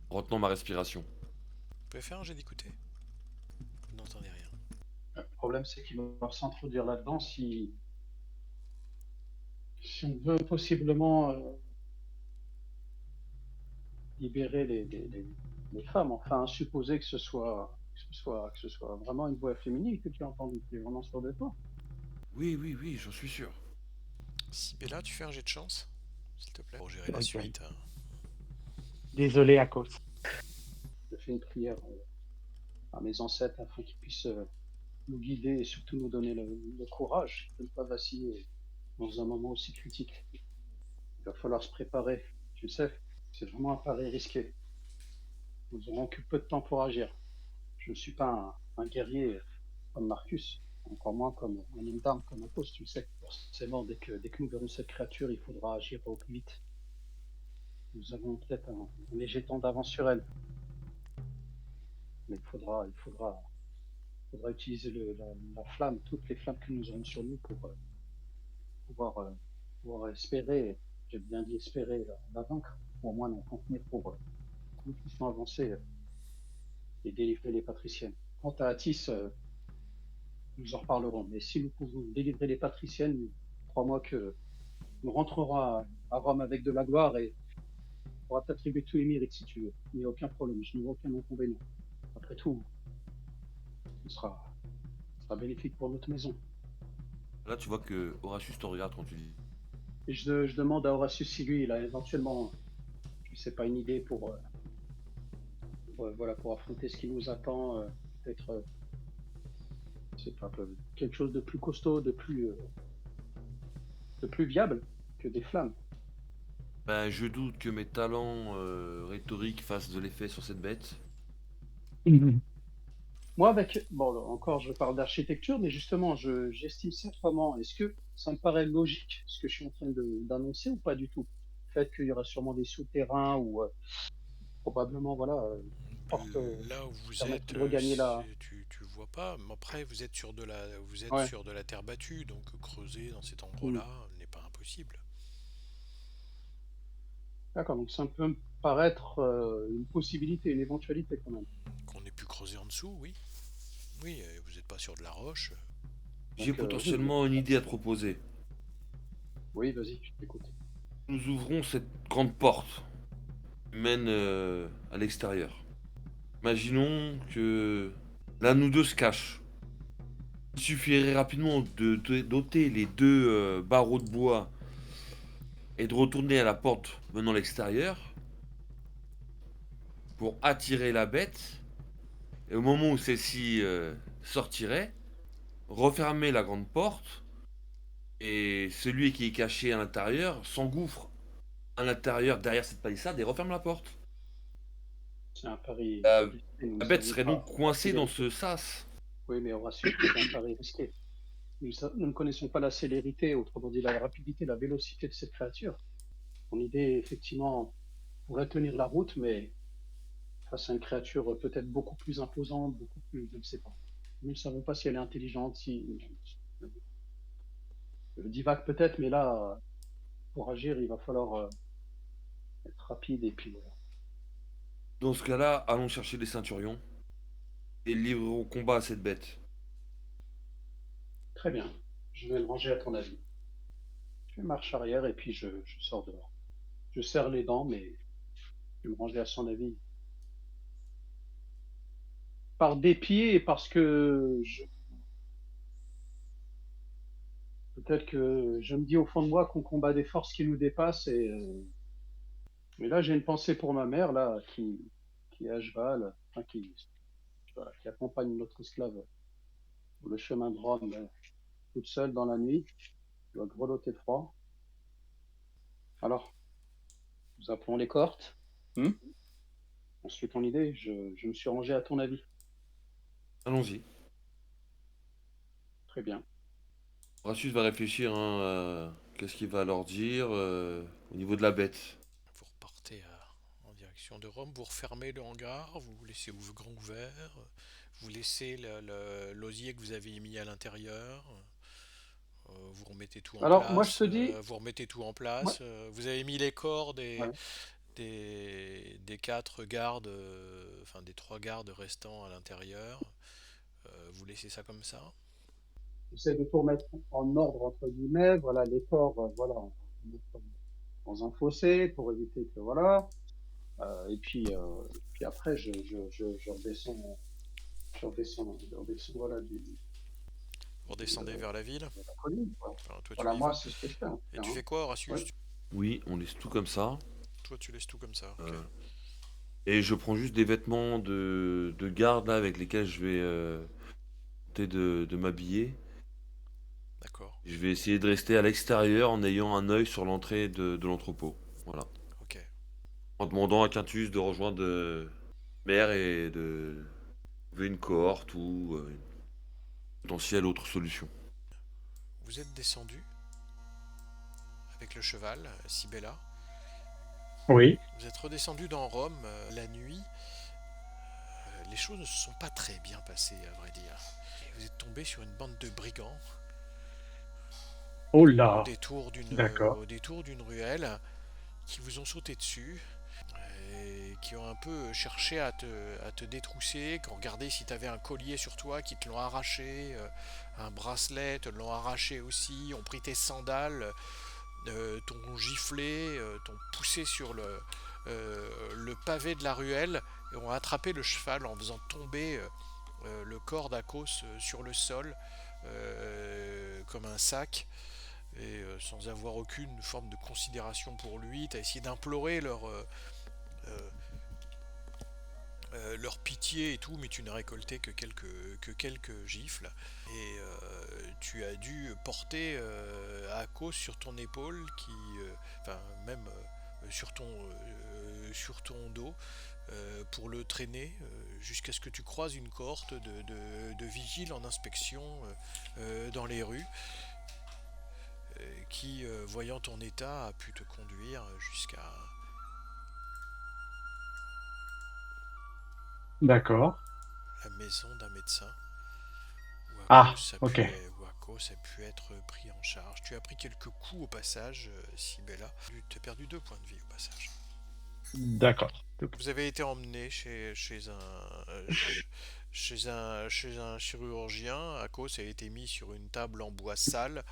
retenant ma respiration. Vous pouvez faire un jet d'écouter. Vous n'entendez rien. Le problème, c'est qu'il va s'introduire là-dedans si on veut possiblement libérer les femmes. Enfin, supposer que ce soit vraiment une voix féminine que tu as entendue. Tu es vraiment sûr de toi? Oui, oui, oui, j'en suis sûr. Sibella, tu fais un jet de chance, s'il te plaît, pour gérer la Ok. suite. Désolé à cause. Je fais une prière à mes ancêtres afin qu'ils puissent nous guider et surtout nous donner le courage de ne pas vaciller dans un moment aussi critique. Il va falloir se préparer. Tu le sais, c'est vraiment un pari risqué. Nous n'aurons que peu de temps pour agir. Je ne suis pas un guerrier comme Marcus, encore moins comme un homme d'armes comme Athos, tu le sais. Forcément, dès que nous verrons cette créature, il faudra agir au plus vite. Nous avons peut-être un léger temps d'avance sur elle, mais il faudra utiliser la flamme, toutes les flammes que nous aurons sur nous pour pouvoir espérer, j'ai bien dit espérer, la vaincre, ou au moins l'en contenir pour que nous puissions avancer et délivrer les patriciennes. Quant à Atis, nous en reparlerons, mais si nous pouvons délivrer les patriciennes, crois-moi que nous rentrerons à Rome avec de la gloire et on pourra t'attribuer tous les mérites si tu veux. Il n'y a aucun problème, je n'ai aucun inconvénient. Après tout, ce sera bénéfique pour notre maison. Là, tu vois que Horatius te regarde quand tu dis. Et je demande à Horatius si lui, il a éventuellement, je sais pas, une idée pour affronter ce qui nous attend, peut-être, c'est pas quelque chose de plus costaud, de plus viable que des flammes. Ben, je doute que mes talents rhétoriques fassent de l'effet sur cette bête. Moi, bon, encore, je parle d'architecture, mais justement, j'estime ça comment? Est-ce que ça me paraît logique, ce que je suis en train d'annoncer, ou pas du tout? Le fait qu'il y aura sûrement des souterrains ou probablement, voilà, porte Là où vous permettre êtes, de regagner tu vois pas. Mais après, vous êtes Ouais. sur de la terre battue, donc creuser dans cet Mm. endroit-là n'est pas impossible. D'accord, donc ça peut me paraître une possibilité, une éventualité quand même. Qu'on ait pu creuser en dessous, oui. Oui, vous n'êtes pas sur de la roche. J'ai Donc, oui, potentiellement une idée à te proposer. oui, vas-y, je t'écoute. Nous ouvrons cette grande porte qui mène à l'extérieur. Imaginons que l'un de nous deux se cache. Il suffirait rapidement d'ôter les deux barreaux de bois et de retourner à la porte menant à l'extérieur pour attirer la bête. Et au moment où celle-ci sortirait, refermer la grande porte et celui qui est caché à l'intérieur s'engouffre à l'intérieur derrière cette palissade et referme la porte. C'est un pari La, risqué, nous ne la bête savons serait donc pas la coincée dans célérité. ce sas. Oui, mais Horatius, c'est un pari risqué. Nous ne connaissons pas la célérité, autrement dit la rapidité, la vélocité de cette créature. Mon idée, effectivement, pourrait tenir la route, mais face à une créature peut-être beaucoup plus imposante, beaucoup plus, je ne sais pas. Nous ne savons pas si elle est intelligente, si divague peut-être, mais là, pour agir, il va falloir être rapide et puis voilà. Dans ce cas-là, allons chercher les ceinturions et livrons combat à cette bête. Très bien. Je vais me ranger à ton avis. Je marche arrière et puis je sors dehors. Je serre les dents, mais je vais me ranger à son avis. Par dépit et parce que peut-être que je me dis au fond de moi qu'on combat des forces qui nous dépassent mais là j'ai une pensée pour ma mère là qui est à cheval, enfin, qui accompagne notre esclave sur le chemin de Rome, toute seule dans la nuit, doit grelotter froid. Alors, nous appelons les cohortes. On suit ton idée, je me suis rangé à ton avis. Allons-y. Très bien. Horatius va réfléchir à qu'est-ce qu'il va leur dire au niveau de la bête. Vous repartez en direction de Rome, vous refermez le hangar, vous laissez grand ouvert, vous laissez l'osier que vous avez mis à l'intérieur, vous remettez tout en Alors, moi, je place, te dis, ouais, vous avez mis les corps ouais. des quatre gardes, enfin des trois gardes restants à l'intérieur, vous laissez ça comme ça. J'essaie de tout remettre en ordre, entre guillemets. Voilà, les corps, voilà, dans un fossé pour éviter que, voilà. Et puis après, je redescends, voilà, Vous redescendez vers la ville. de la colline, quoi. Enfin, toi, tu Voilà, y moi, vas. c'est ce que je fais, en tout Et cas, tu hein. fais quoi, Horatius? Ouais. Oui, on laisse tout comme ça. Toi, tu laisses tout comme ça. Ok. Euh, et je prends juste des vêtements de garde là, avec lesquels je vais tenter de m'habiller. D'accord. Je vais essayer de rester à l'extérieur en ayant un œil sur l'entrée de l'entrepôt. Voilà. Ok. En demandant à Quintus de rejoindre Mère et de trouver une cohorte ou une potentielle autre solution. Vous êtes descendu avec le cheval, Sibella. Oui. Vous êtes redescendu dans Rome la nuit. Les choses ne se sont pas très bien passées, à vrai dire. Vous êtes tombé sur une bande de brigands Oh au là. D'accord. détour d'une ruelle qui vous ont sauté dessus et qui ont un peu cherché à te détrousser, qui ont regardé si tu avais un collier sur toi, qui te l'ont arraché, un bracelet, te l'ont arraché aussi, ont pris tes sandales, t'ont giflé, t'ont poussé sur le pavé de la ruelle et ont attrapé le cheval en faisant tomber le corps d'Akos sur le sol comme un sac et sans avoir aucune forme de considération pour lui. Tu as essayé d'implorer euh, leur pitié et tout, mais tu n'as récolté que quelques gifles. Et tu as dû porter Akos sur ton épaule, enfin même sur ton dos, pour le traîner jusqu'à ce que tu croises une cohorte de vigiles en inspection dans les rues, qui, voyant ton état, a pu te conduire jusqu'à D'accord. la maison d'un médecin où Ah, Akos ok. a pu être pris en charge. Tu as pris quelques coups au passage, Sibella. Tu as perdu 2 points de vie au passage. D'accord. Vous avez été emmené chez un chirurgien. Akos a été mis sur une table en bois sale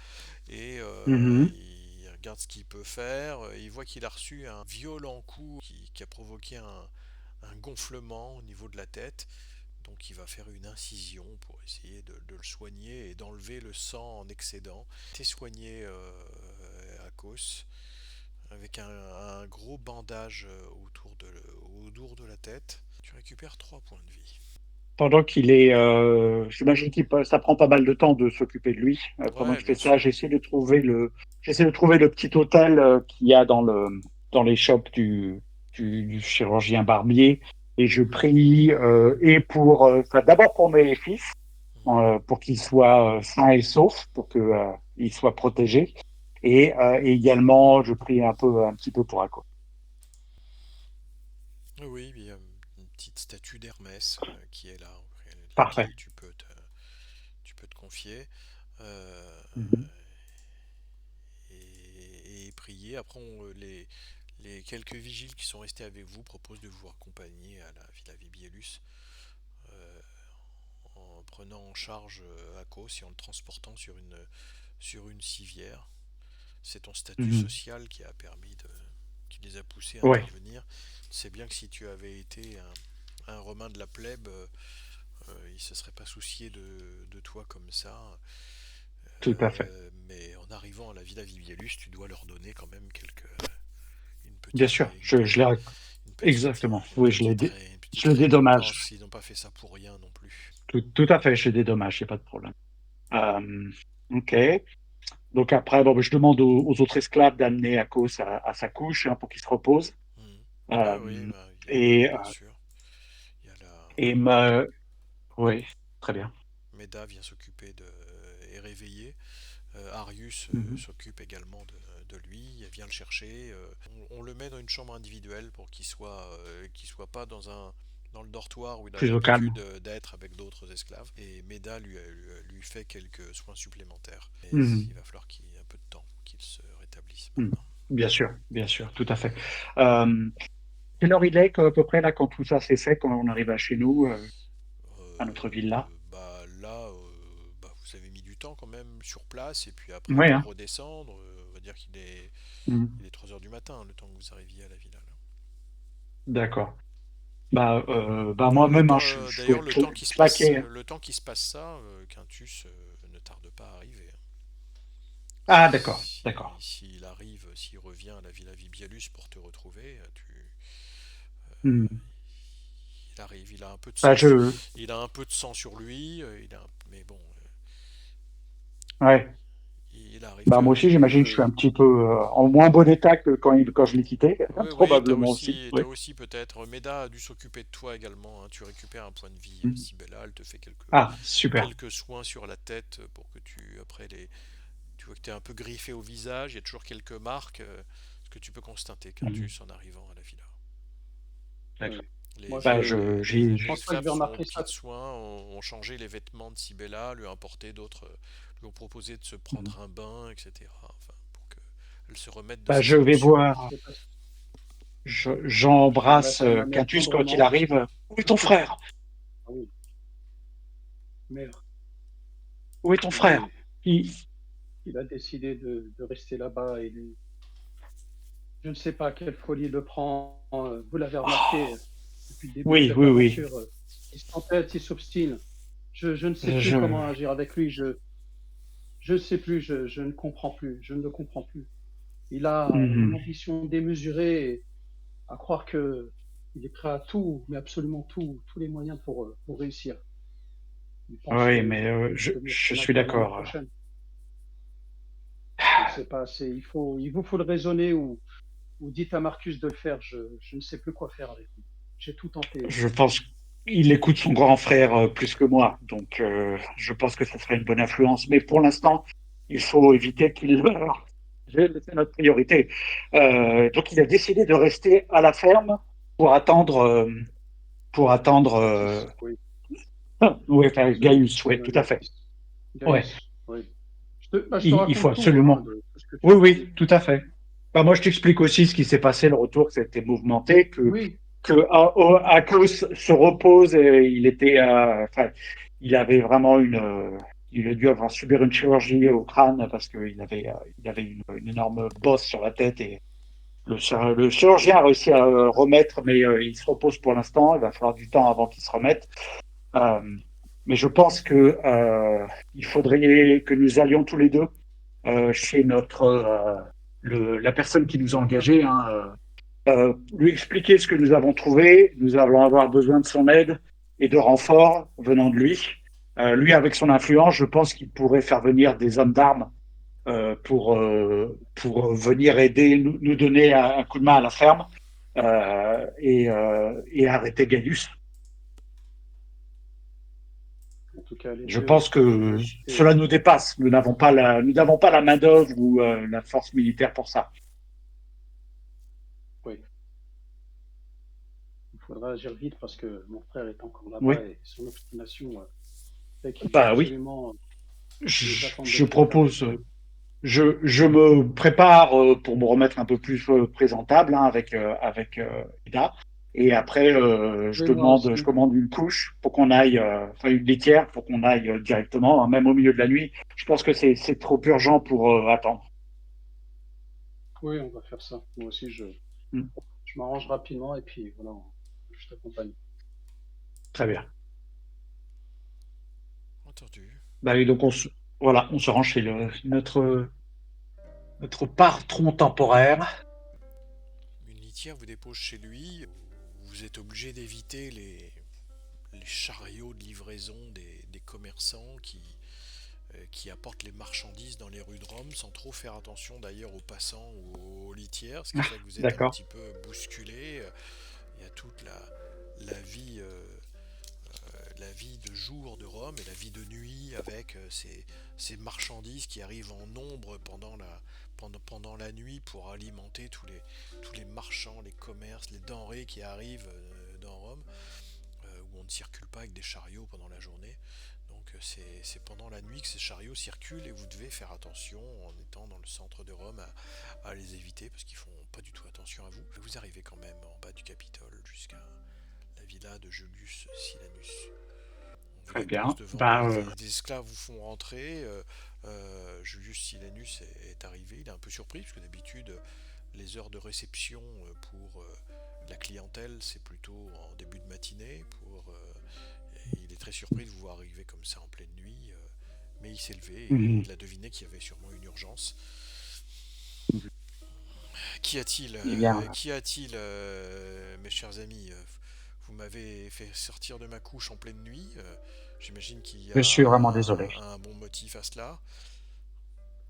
et Mhm. il regarde ce qu'il peut faire. Il voit qu'il a reçu un violent coup qui a provoqué un gonflement au niveau de la tête. Donc il va faire une incision pour essayer de le soigner et d'enlever le sang en excédent. T'es soigné Akos avec un gros bandage autour de la tête. Tu récupères 3 points de vie. Pendant qu'il est, j'imagine ça prend pas mal de temps de s'occuper de lui. Pendant Ouais, qu'il fait bien ça, sûr. j'essaie de trouver le petit hôtel qu'il y a dans les shops du chirurgien barbier. Et je prie, enfin, d'abord pour mes fils, Mhm. pour qu'ils soient sains et saufs, pour que, ils soient protégés. Et également, je prie un petit peu pour Akko. Oui, il y a une petite statue d'Hermès qui est là, auprès de Parfait. laquelle tu peux te confier euh, Mhm. et prier. Après, les quelques vigiles qui sont restés avec vous proposent de vous accompagner à la Villa Vibielus euh, en prenant en charge Akos et en le transportant sur une civière. C'est ton statut Mhm. social qui les a poussés à Ouais, intervenir. C'est bien que si tu avais été un Romain de la plèbe, il se serait pas soucié de toi comme ça. tout à fait. Mais en arrivant à la Villa Vibielus, tu dois leur donner quand même une Bien petite, sûr, je l'ai. une petite, Exactement. Oui, je l'ai. Je le dédommage. Ils n'ont pas fait ça pour rien non plus. Tout à fait, je le dédommage, il n'y a pas de problème. Ok. Donc après, bon, je demande aux autres esclaves d'amener Akos à sa couche pour qu'il se repose. Ah oui, bah, Et, bien sûr. Il y a et oui, très bien. Meda vient s'occuper et réveiller. Arius Mhm. s'occupe également de lui, elle vient le chercher. On le met dans une chambre individuelle pour qu'il soit pas dans le dortoir où il a Plus au calme. l'habitude d'être avec d'autres esclaves. Et Meda lui fait quelques soins supplémentaires. Et Mhm. il va falloir qu'il y ait un peu de temps pour qu'il se rétablisse Mhm. maintenant. Bien sûr, tout à fait. Quelle heure il est à peu près là quand tout ça c'est fait, quand on arrive à chez nous, à notre villa? Bah là, vous avez mis du temps quand même sur place et puis après Oui, pour hein. redescendre, on va dire Mhm. il est 3 heures du matin le temps que vous arriviez à la villa. Là. D'accord. Bah, Alors, moi-même, je d'ailleurs, pouvais claquer. le temps qui se passe ça, Quintus ne tarde pas à arriver. Hein. Ah, d'accord, d'accord. S'il revient à la Villa Vibialus pour te retrouver, Mhm. il arrive. Il a un peu de Bah, sang, je, il a un peu de sang sur lui, mais bon, ouais. il arrive. Bah, moi aussi, j'imagine que je suis un petit peu en moins bon état que quand je l'ai quitté, Oui, oui, probablement aussi. Oui. t'as aussi peut-être. Meda a dû s'occuper de toi également. Hein. Tu récupères un point de vie, Mhm. Sibella. Elle te fait Ah, super. quelques soins sur la tête pour que tu vois que tu es un peu griffé au visage. Il y a toujours quelques marques, ce que tu peux constater, Mhm. Quintus, en arrivant à la villa. D'accord. Oui. Moi, Bah, Les je pense pas que esclaves je vais sont remarquer petits ça. de soins, ont changé les vêtements de Sibella, lui ont apporté d'autres, lui ont proposé de se Mhm. prendre un bain, etc. Enfin, pour qu'elle se remette de Bah, ses je vais émotions. voir. C'est parce que là, J'embrasse ça m'a mis un Quintus quand il tendrement. arrive. Où est ton frère? Ah oui, merde. Où est ton frère? Oui, Il... il a décidé de rester là-bas et je ne sais pas quelle folie le prend. Vous l'avez remarqué Oh, depuis le début de oui, cette oui, oui. aventure. Il s'entête, il s'obstine. Je ne sais plus Je... comment agir avec lui. Je ne sais plus, je ne comprends plus. Je ne le comprends plus. Il a une Mhm. ambition démesurée, et à croire que il est prêt à tout, mais absolument tout, tous les moyens pour réussir. Il pense Oui, mais devenir je suis sénateur l'année d'accord. prochaine. Je ne sais pas, il vous faut le raisonner ou dites à Marcus de le faire. Je ne sais plus quoi faire avec lui. J'ai tout tenté. Je pense qu'il écoute son grand frère plus que moi, donc je pense que ce serait une bonne influence. Mais pour l'instant, il faut éviter qu'il meure. C'est notre priorité. Donc il a décidé de rester à la ferme pour attendre, pour attendre. Baptiste, oui. Ouais, enfin, Gaius, oui, Oui, tout à fait. Baptiste. Ouais, Gaius, oui. Je te il faut raconte tout, hein, absolument. de tout ce que tu Oui, m'as oui, dit. tout à fait. Bah, moi, je t'explique aussi ce qui s'est passé, le retour, que c'était mouvementé, Oui, Akos se repose et il était, enfin, il avait vraiment il a dû avoir subir une chirurgie au crâne parce il avait une énorme bosse sur la tête et le chirurgien a réussi à le remettre, mais il se repose pour l'instant. Il va falloir du temps avant qu'il se remette. Euh, mais je pense que il faudrait que nous allions tous les deux chez la personne qui nous a engagés, hein, lui expliquer ce que nous avons trouvé. Nous allons avoir besoin de son aide et de renforts venant de lui. Lui, avec son influence, je pense qu'il pourrait faire venir des hommes d'armes pour venir aider, nous donner un coup de main à la ferme et arrêter Gaius. en tout cas, les Je dieux pense que ressuscités. cela nous dépasse. Nous n'avons pas la main-d'œuvre ou la force militaire pour ça. Oui, il faudra agir vite parce que mon frère est encore Oui, là-bas et son obstination fait qu'il faut bah oui. absolument les Je, attendre de je pied ferme. propose. Je me prépare pour me remettre un peu plus présentable hein, avec Ida. Et après, Oui, moi je aussi. commande une couche pour qu'on aille, enfin une litière pour qu'on aille directement, hein, même au milieu de la nuit. Je pense que c'est trop urgent pour attendre. Oui, on va faire ça. Moi aussi, Hmm, je m'arrange rapidement et puis voilà, je t'accompagne. très bien. Entendu. Bah, et donc voilà, on se rend chez notre patron temporaire. Une litière vous dépose chez lui. vous êtes obligé d'éviter les chariots de livraison des commerçants qui apportent les marchandises dans les rues de Rome sans trop faire attention d'ailleurs aux passants ou aux litières, ce qui fait que vous êtes un D'accord. petit peu bousculé. Il y a toute la vie, la vie de jour de Rome et la vie de nuit avec ces marchandises qui arrivent en nombre pendant la nuit pour alimenter tous les marchands, les commerces, les denrées qui arrivent dans Rome, où on ne circule pas avec des chariots pendant la journée. Donc c'est pendant la nuit que ces chariots circulent et vous devez faire attention en étant dans le centre de Rome à les éviter parce qu'ils font pas du tout attention à vous. Vous arrivez quand même en bas du Capitole jusqu'à la villa de Julius Silanus. Vous Très êtes tous bien. devant, Bah, des esclaves vous font rentrer. Julius Silanus est arrivé, il est un peu surpris parce que d'habitude les heures de réception pour la clientèle c'est plutôt en début de matinée. Il est très surpris de vous voir arriver comme ça en pleine nuit, mais il s'est levé et mhm. il a deviné qu'il y avait sûrement une urgence. Qu'y a-t-il, Eh bien, mes chers amis? Vous m'avez fait sortir de ma couche en pleine nuit. J'imagine qu'il y je a suis vraiment désolé. un bon motif à cela.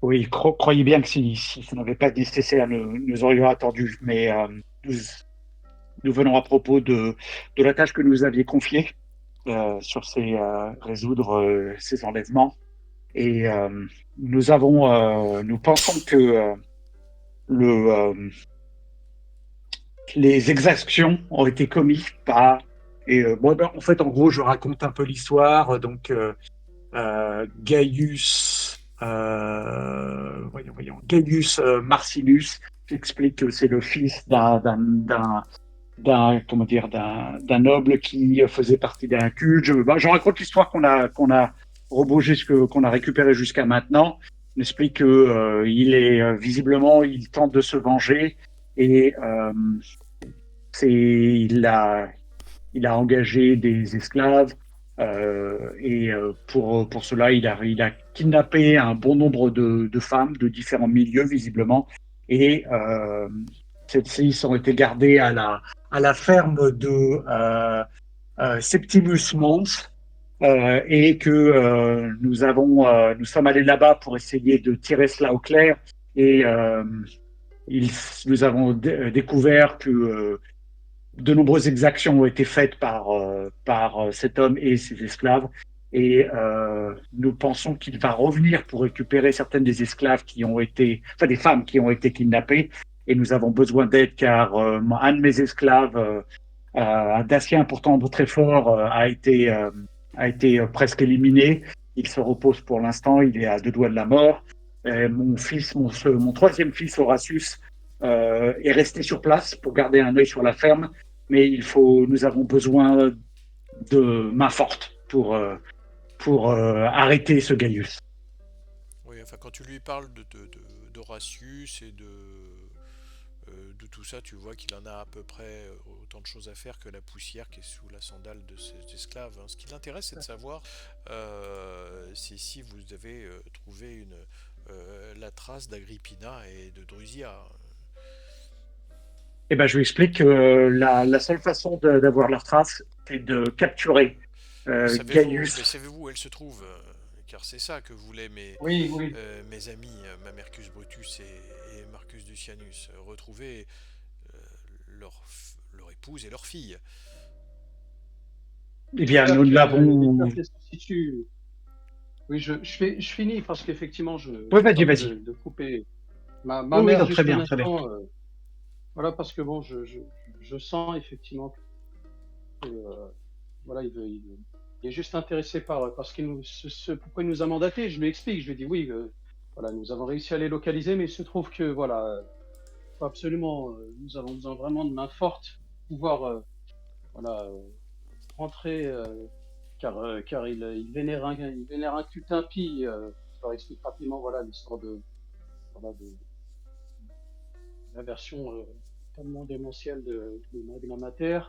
Oui, croyez bien que si ça n'avait pas été nécessaire, nous aurions attendu. Mais nous, nous venons à propos de la tâche que nous aviez confiée sur résoudre ces enlèvements. Et nous pensons que le, les exactions ont été commises par. Et en fait, en gros, je raconte un peu l'histoire. Donc, Gaius, Gaius Marcellus explique que c'est le fils d'un noble qui faisait partie d'un culte. Je raconte l'histoire qu'on a récupérée jusqu'à maintenant. On explique que visiblement il tente de se venger et il a engagé des esclaves et pour cela il a kidnappé un bon nombre de femmes de différents milieux visiblement et celles-ci ont été gardées à la ferme de Septimus Mons et que nous sommes allés là-bas pour essayer de tirer cela au clair et nous avons découvert que de nombreuses exactions ont été faites par cet homme et ses esclaves et nous pensons qu'il va revenir pour récupérer certaines des esclaves des femmes qui ont été kidnappées et nous avons besoin d'aide car un de mes esclaves un Dacien pourtant très fort a été presque éliminé. Il se repose pour l'instant, il est à 2 doigts de la mort. Mon troisième fils, Horatius, est resté sur place pour garder un œil sur la ferme, mais nous avons besoin de main forte pour arrêter ce Gaius. Oui, enfin, quand tu lui parles d'Horatius et de tout ça, tu vois qu'il en a à peu près autant de choses à faire que la poussière qui est sous la sandale de ses esclaves. Hein. Ce qui l'intéresse, c'est de savoir si vous avez trouvé la trace d'Agrippina et de Drusilla. Eh ben, je lui explique que la seule façon d'avoir leur trace, c'est de capturer Gaius. Savez-vous où elle se trouve car c'est ça que voulaient Oui, oui. mes amis Mamercus Brutus et Marcus Lucianus, retrouver euh, leur épouse et leur fille. Eh bien, nous l'avons. Les se situent. Oui, je finis parce qu'effectivement, Oui, je vas-y, tente vas-y. de couper ma Oui, mère non, juste très un bien, très bien. instant. Voilà, parce que bon, je sens effectivement que voilà, il est juste intéressé par pourquoi il nous a mandaté. Je lui explique, je lui dis oui, voilà, nous avons réussi à les localiser, mais il se trouve que voilà, faut absolument, nous avons besoin vraiment de main forte pour pouvoir voilà, rentrer, car il vénère un culte impie. Je leur explique rapidement voilà l'histoire de la version totalement démentielle de Magna Mater,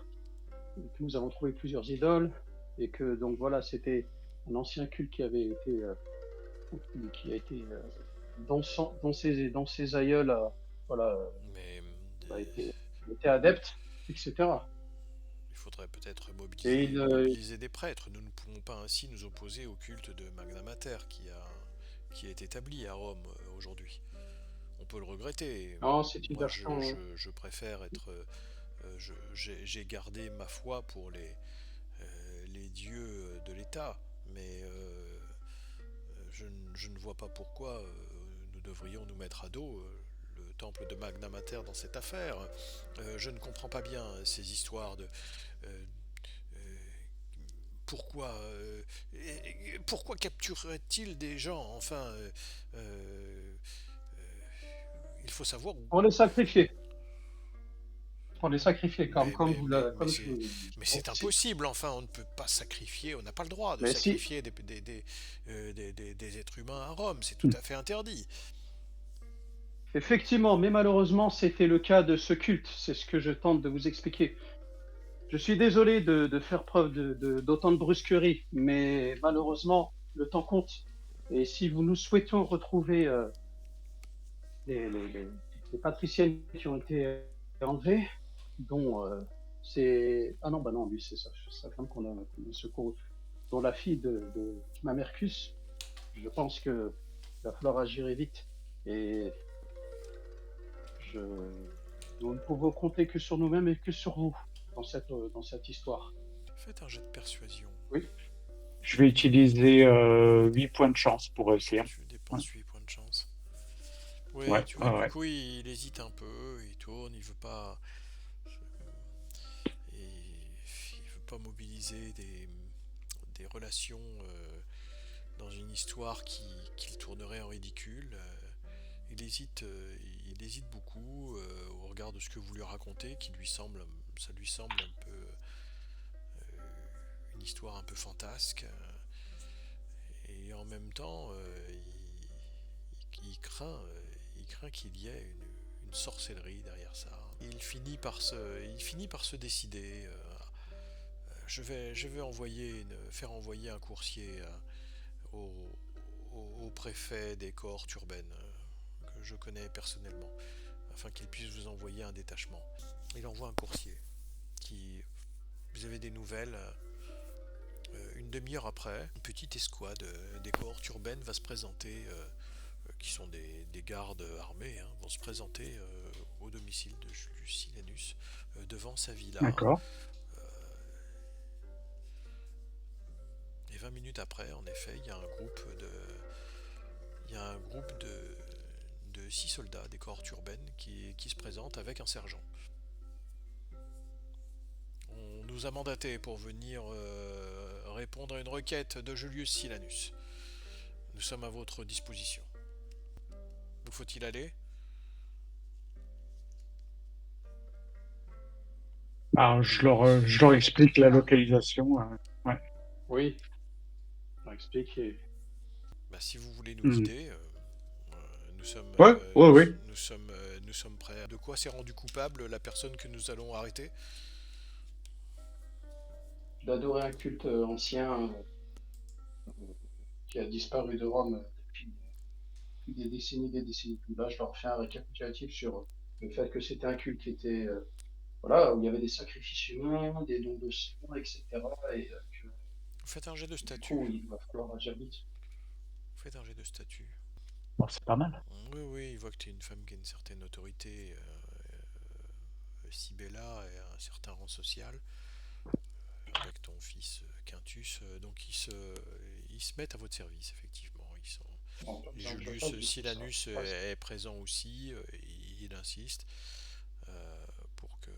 que nous avons trouvé plusieurs idoles, et que donc voilà, c'était un ancien culte qui avait été qui a été dans ses aïeuls, voilà, Mais a été adepte, etc. Il faudrait peut-être Et il, mobiliser des prêtres. Nous ne pouvons pas ainsi nous opposer au culte de Magna Mater qui est établi à Rome aujourd'hui. On peut le regretter. non, c'est une Moi, version. je préfère être. J'ai gardé ma foi pour les dieux de l'État, mais je ne vois pas pourquoi nous devrions nous mettre à dos le temple de Magna Mater dans cette affaire. Je ne comprends pas bien ces histoires de euh, euh, pourquoi pourquoi capturerait-il des gens, enfin euh, il faut savoir où. Pour les sacrifier. Pour les sacrifier, mais, comme mais, vous mais, mais comme je c'est vous ai dit. mais c'est impossible, enfin on ne peut pas sacrifier, on n'a pas le droit de Mais si, sacrifier des êtres humains à Rome, c'est tout à fait interdit. effectivement, mais malheureusement, c'était le cas de ce culte. C'est ce que je tente de vous expliquer. Je suis désolé de faire preuve d'autant de brusquerie, mais malheureusement, le temps compte. Et si nous souhaitons retrouver les, les- les- les patriciennes qui ont été enlevées, dont c'est... Ah non, bah non, lui, c'est sa femme qu'on a secouru, dont la fille de Mamercus, je pense que il va falloir agir vite. Et je... nous ne pouvons compter que sur nous-mêmes et que sur vous dans cette histoire. Faites un jet de persuasion. Oui. Je vais utiliser 8 points de chance pour réussir. Je Ouais, dépense 8 points de chance. Oui, ouais, tu vois ouais, que du ouais. coup il hésite un peu, il tourne, il veut pas mobiliser des relations dans une histoire qui le tournerait en ridicule. Il hésite beaucoup au regard de ce que vous lui racontez, ça lui semble un peu une histoire un peu fantasque. Et en même temps, il craint qu'il y ait une sorcellerie derrière ça. Il finit par se décider. Je vais faire envoyer un coursier au, au préfet des cohortes urbaines que je connais personnellement, afin qu'il puisse vous envoyer un détachement. Il envoie un coursier qui, vous avez des nouvelles. Une demi-heure après, une petite escouade des cohortes urbaines va se présenter, qui sont des gardes armés, hein, vont se présenter au domicile de Julius Silanus, devant sa villa. D'accord. Et 20 minutes après, en effet, il y a un groupe de 6 soldats des cohortes urbaines qui se présentent avec un sergent. On nous a mandaté pour venir répondre à une requête de Julius Silanus. Nous sommes à votre disposition. Où faut-il aller? Alors, je leur explique la localisation. Ouais. Oui, on a expliqué. Bah, si vous voulez nous Mhm. guider, Ouais, ouais, ouais. nous sommes prêts. De quoi s'est rendu coupable la personne que nous allons arrêter? D'adorer un culte ancien qui a disparu de Rome depuis des décennies, des décennies. Là, je leur fais un récapitulatif sur le fait que c'était un culte qui était, voilà, où il y avait des sacrifices humains, des dons de sang, etc. Et que, Vous faites un jet de du coup, statut. il va falloir agir vite. Vous faites un jet de statut. Bon, c'est pas mal. Oui, oui, il voit que tu es une femme qui a une certaine autorité. Sibella et un certain rang social, avec ton fils Quintus, donc ils se mettent à votre service, effectivement. Bon, pas besoin que je le fasse, Julius du coup, ça Silanus passe. est présent aussi, il insiste pour que.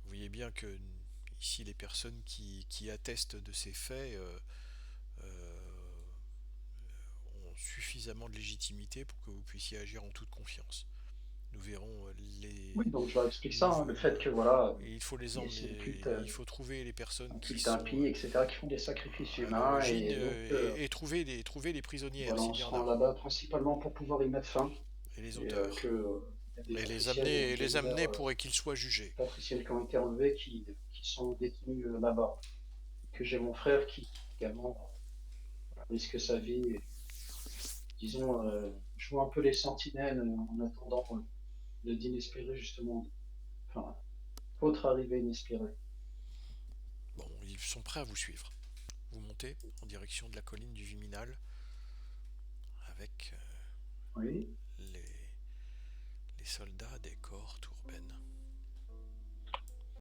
Vous voyez bien que ici les personnes qui attestent de ces faits ont suffisamment de légitimité pour que vous puissiez agir en toute confiance. Nous verrons Oui, donc je leur explique ça, nous, hein, le fait que voilà, il faut les c'est emmener, il faut trouver les personnes un qui culte sont impie, etc., qui font des sacrifices à humains, l'origine et donc et trouver les prisonnières voilà, on s'il y se en rend a, là-bas principalement pour pouvoir y mettre fin, et les et auteurs, que y a des patriciennes, et je les libère amener pour qu'ils soient jugés. patriciennes qui ont été enlevées, qui sont détenues là-bas. Que j'ai mon frère qui également risque sa vie, et, disons, joue un peu les sentinelles en attendant le d'inespéré justement, enfin, Autre arrivée inespérée. Bon, ils sont prêts à vous suivre. Vous montez en direction de la colline du Viminal avec Oui. les soldats des corps Tourben.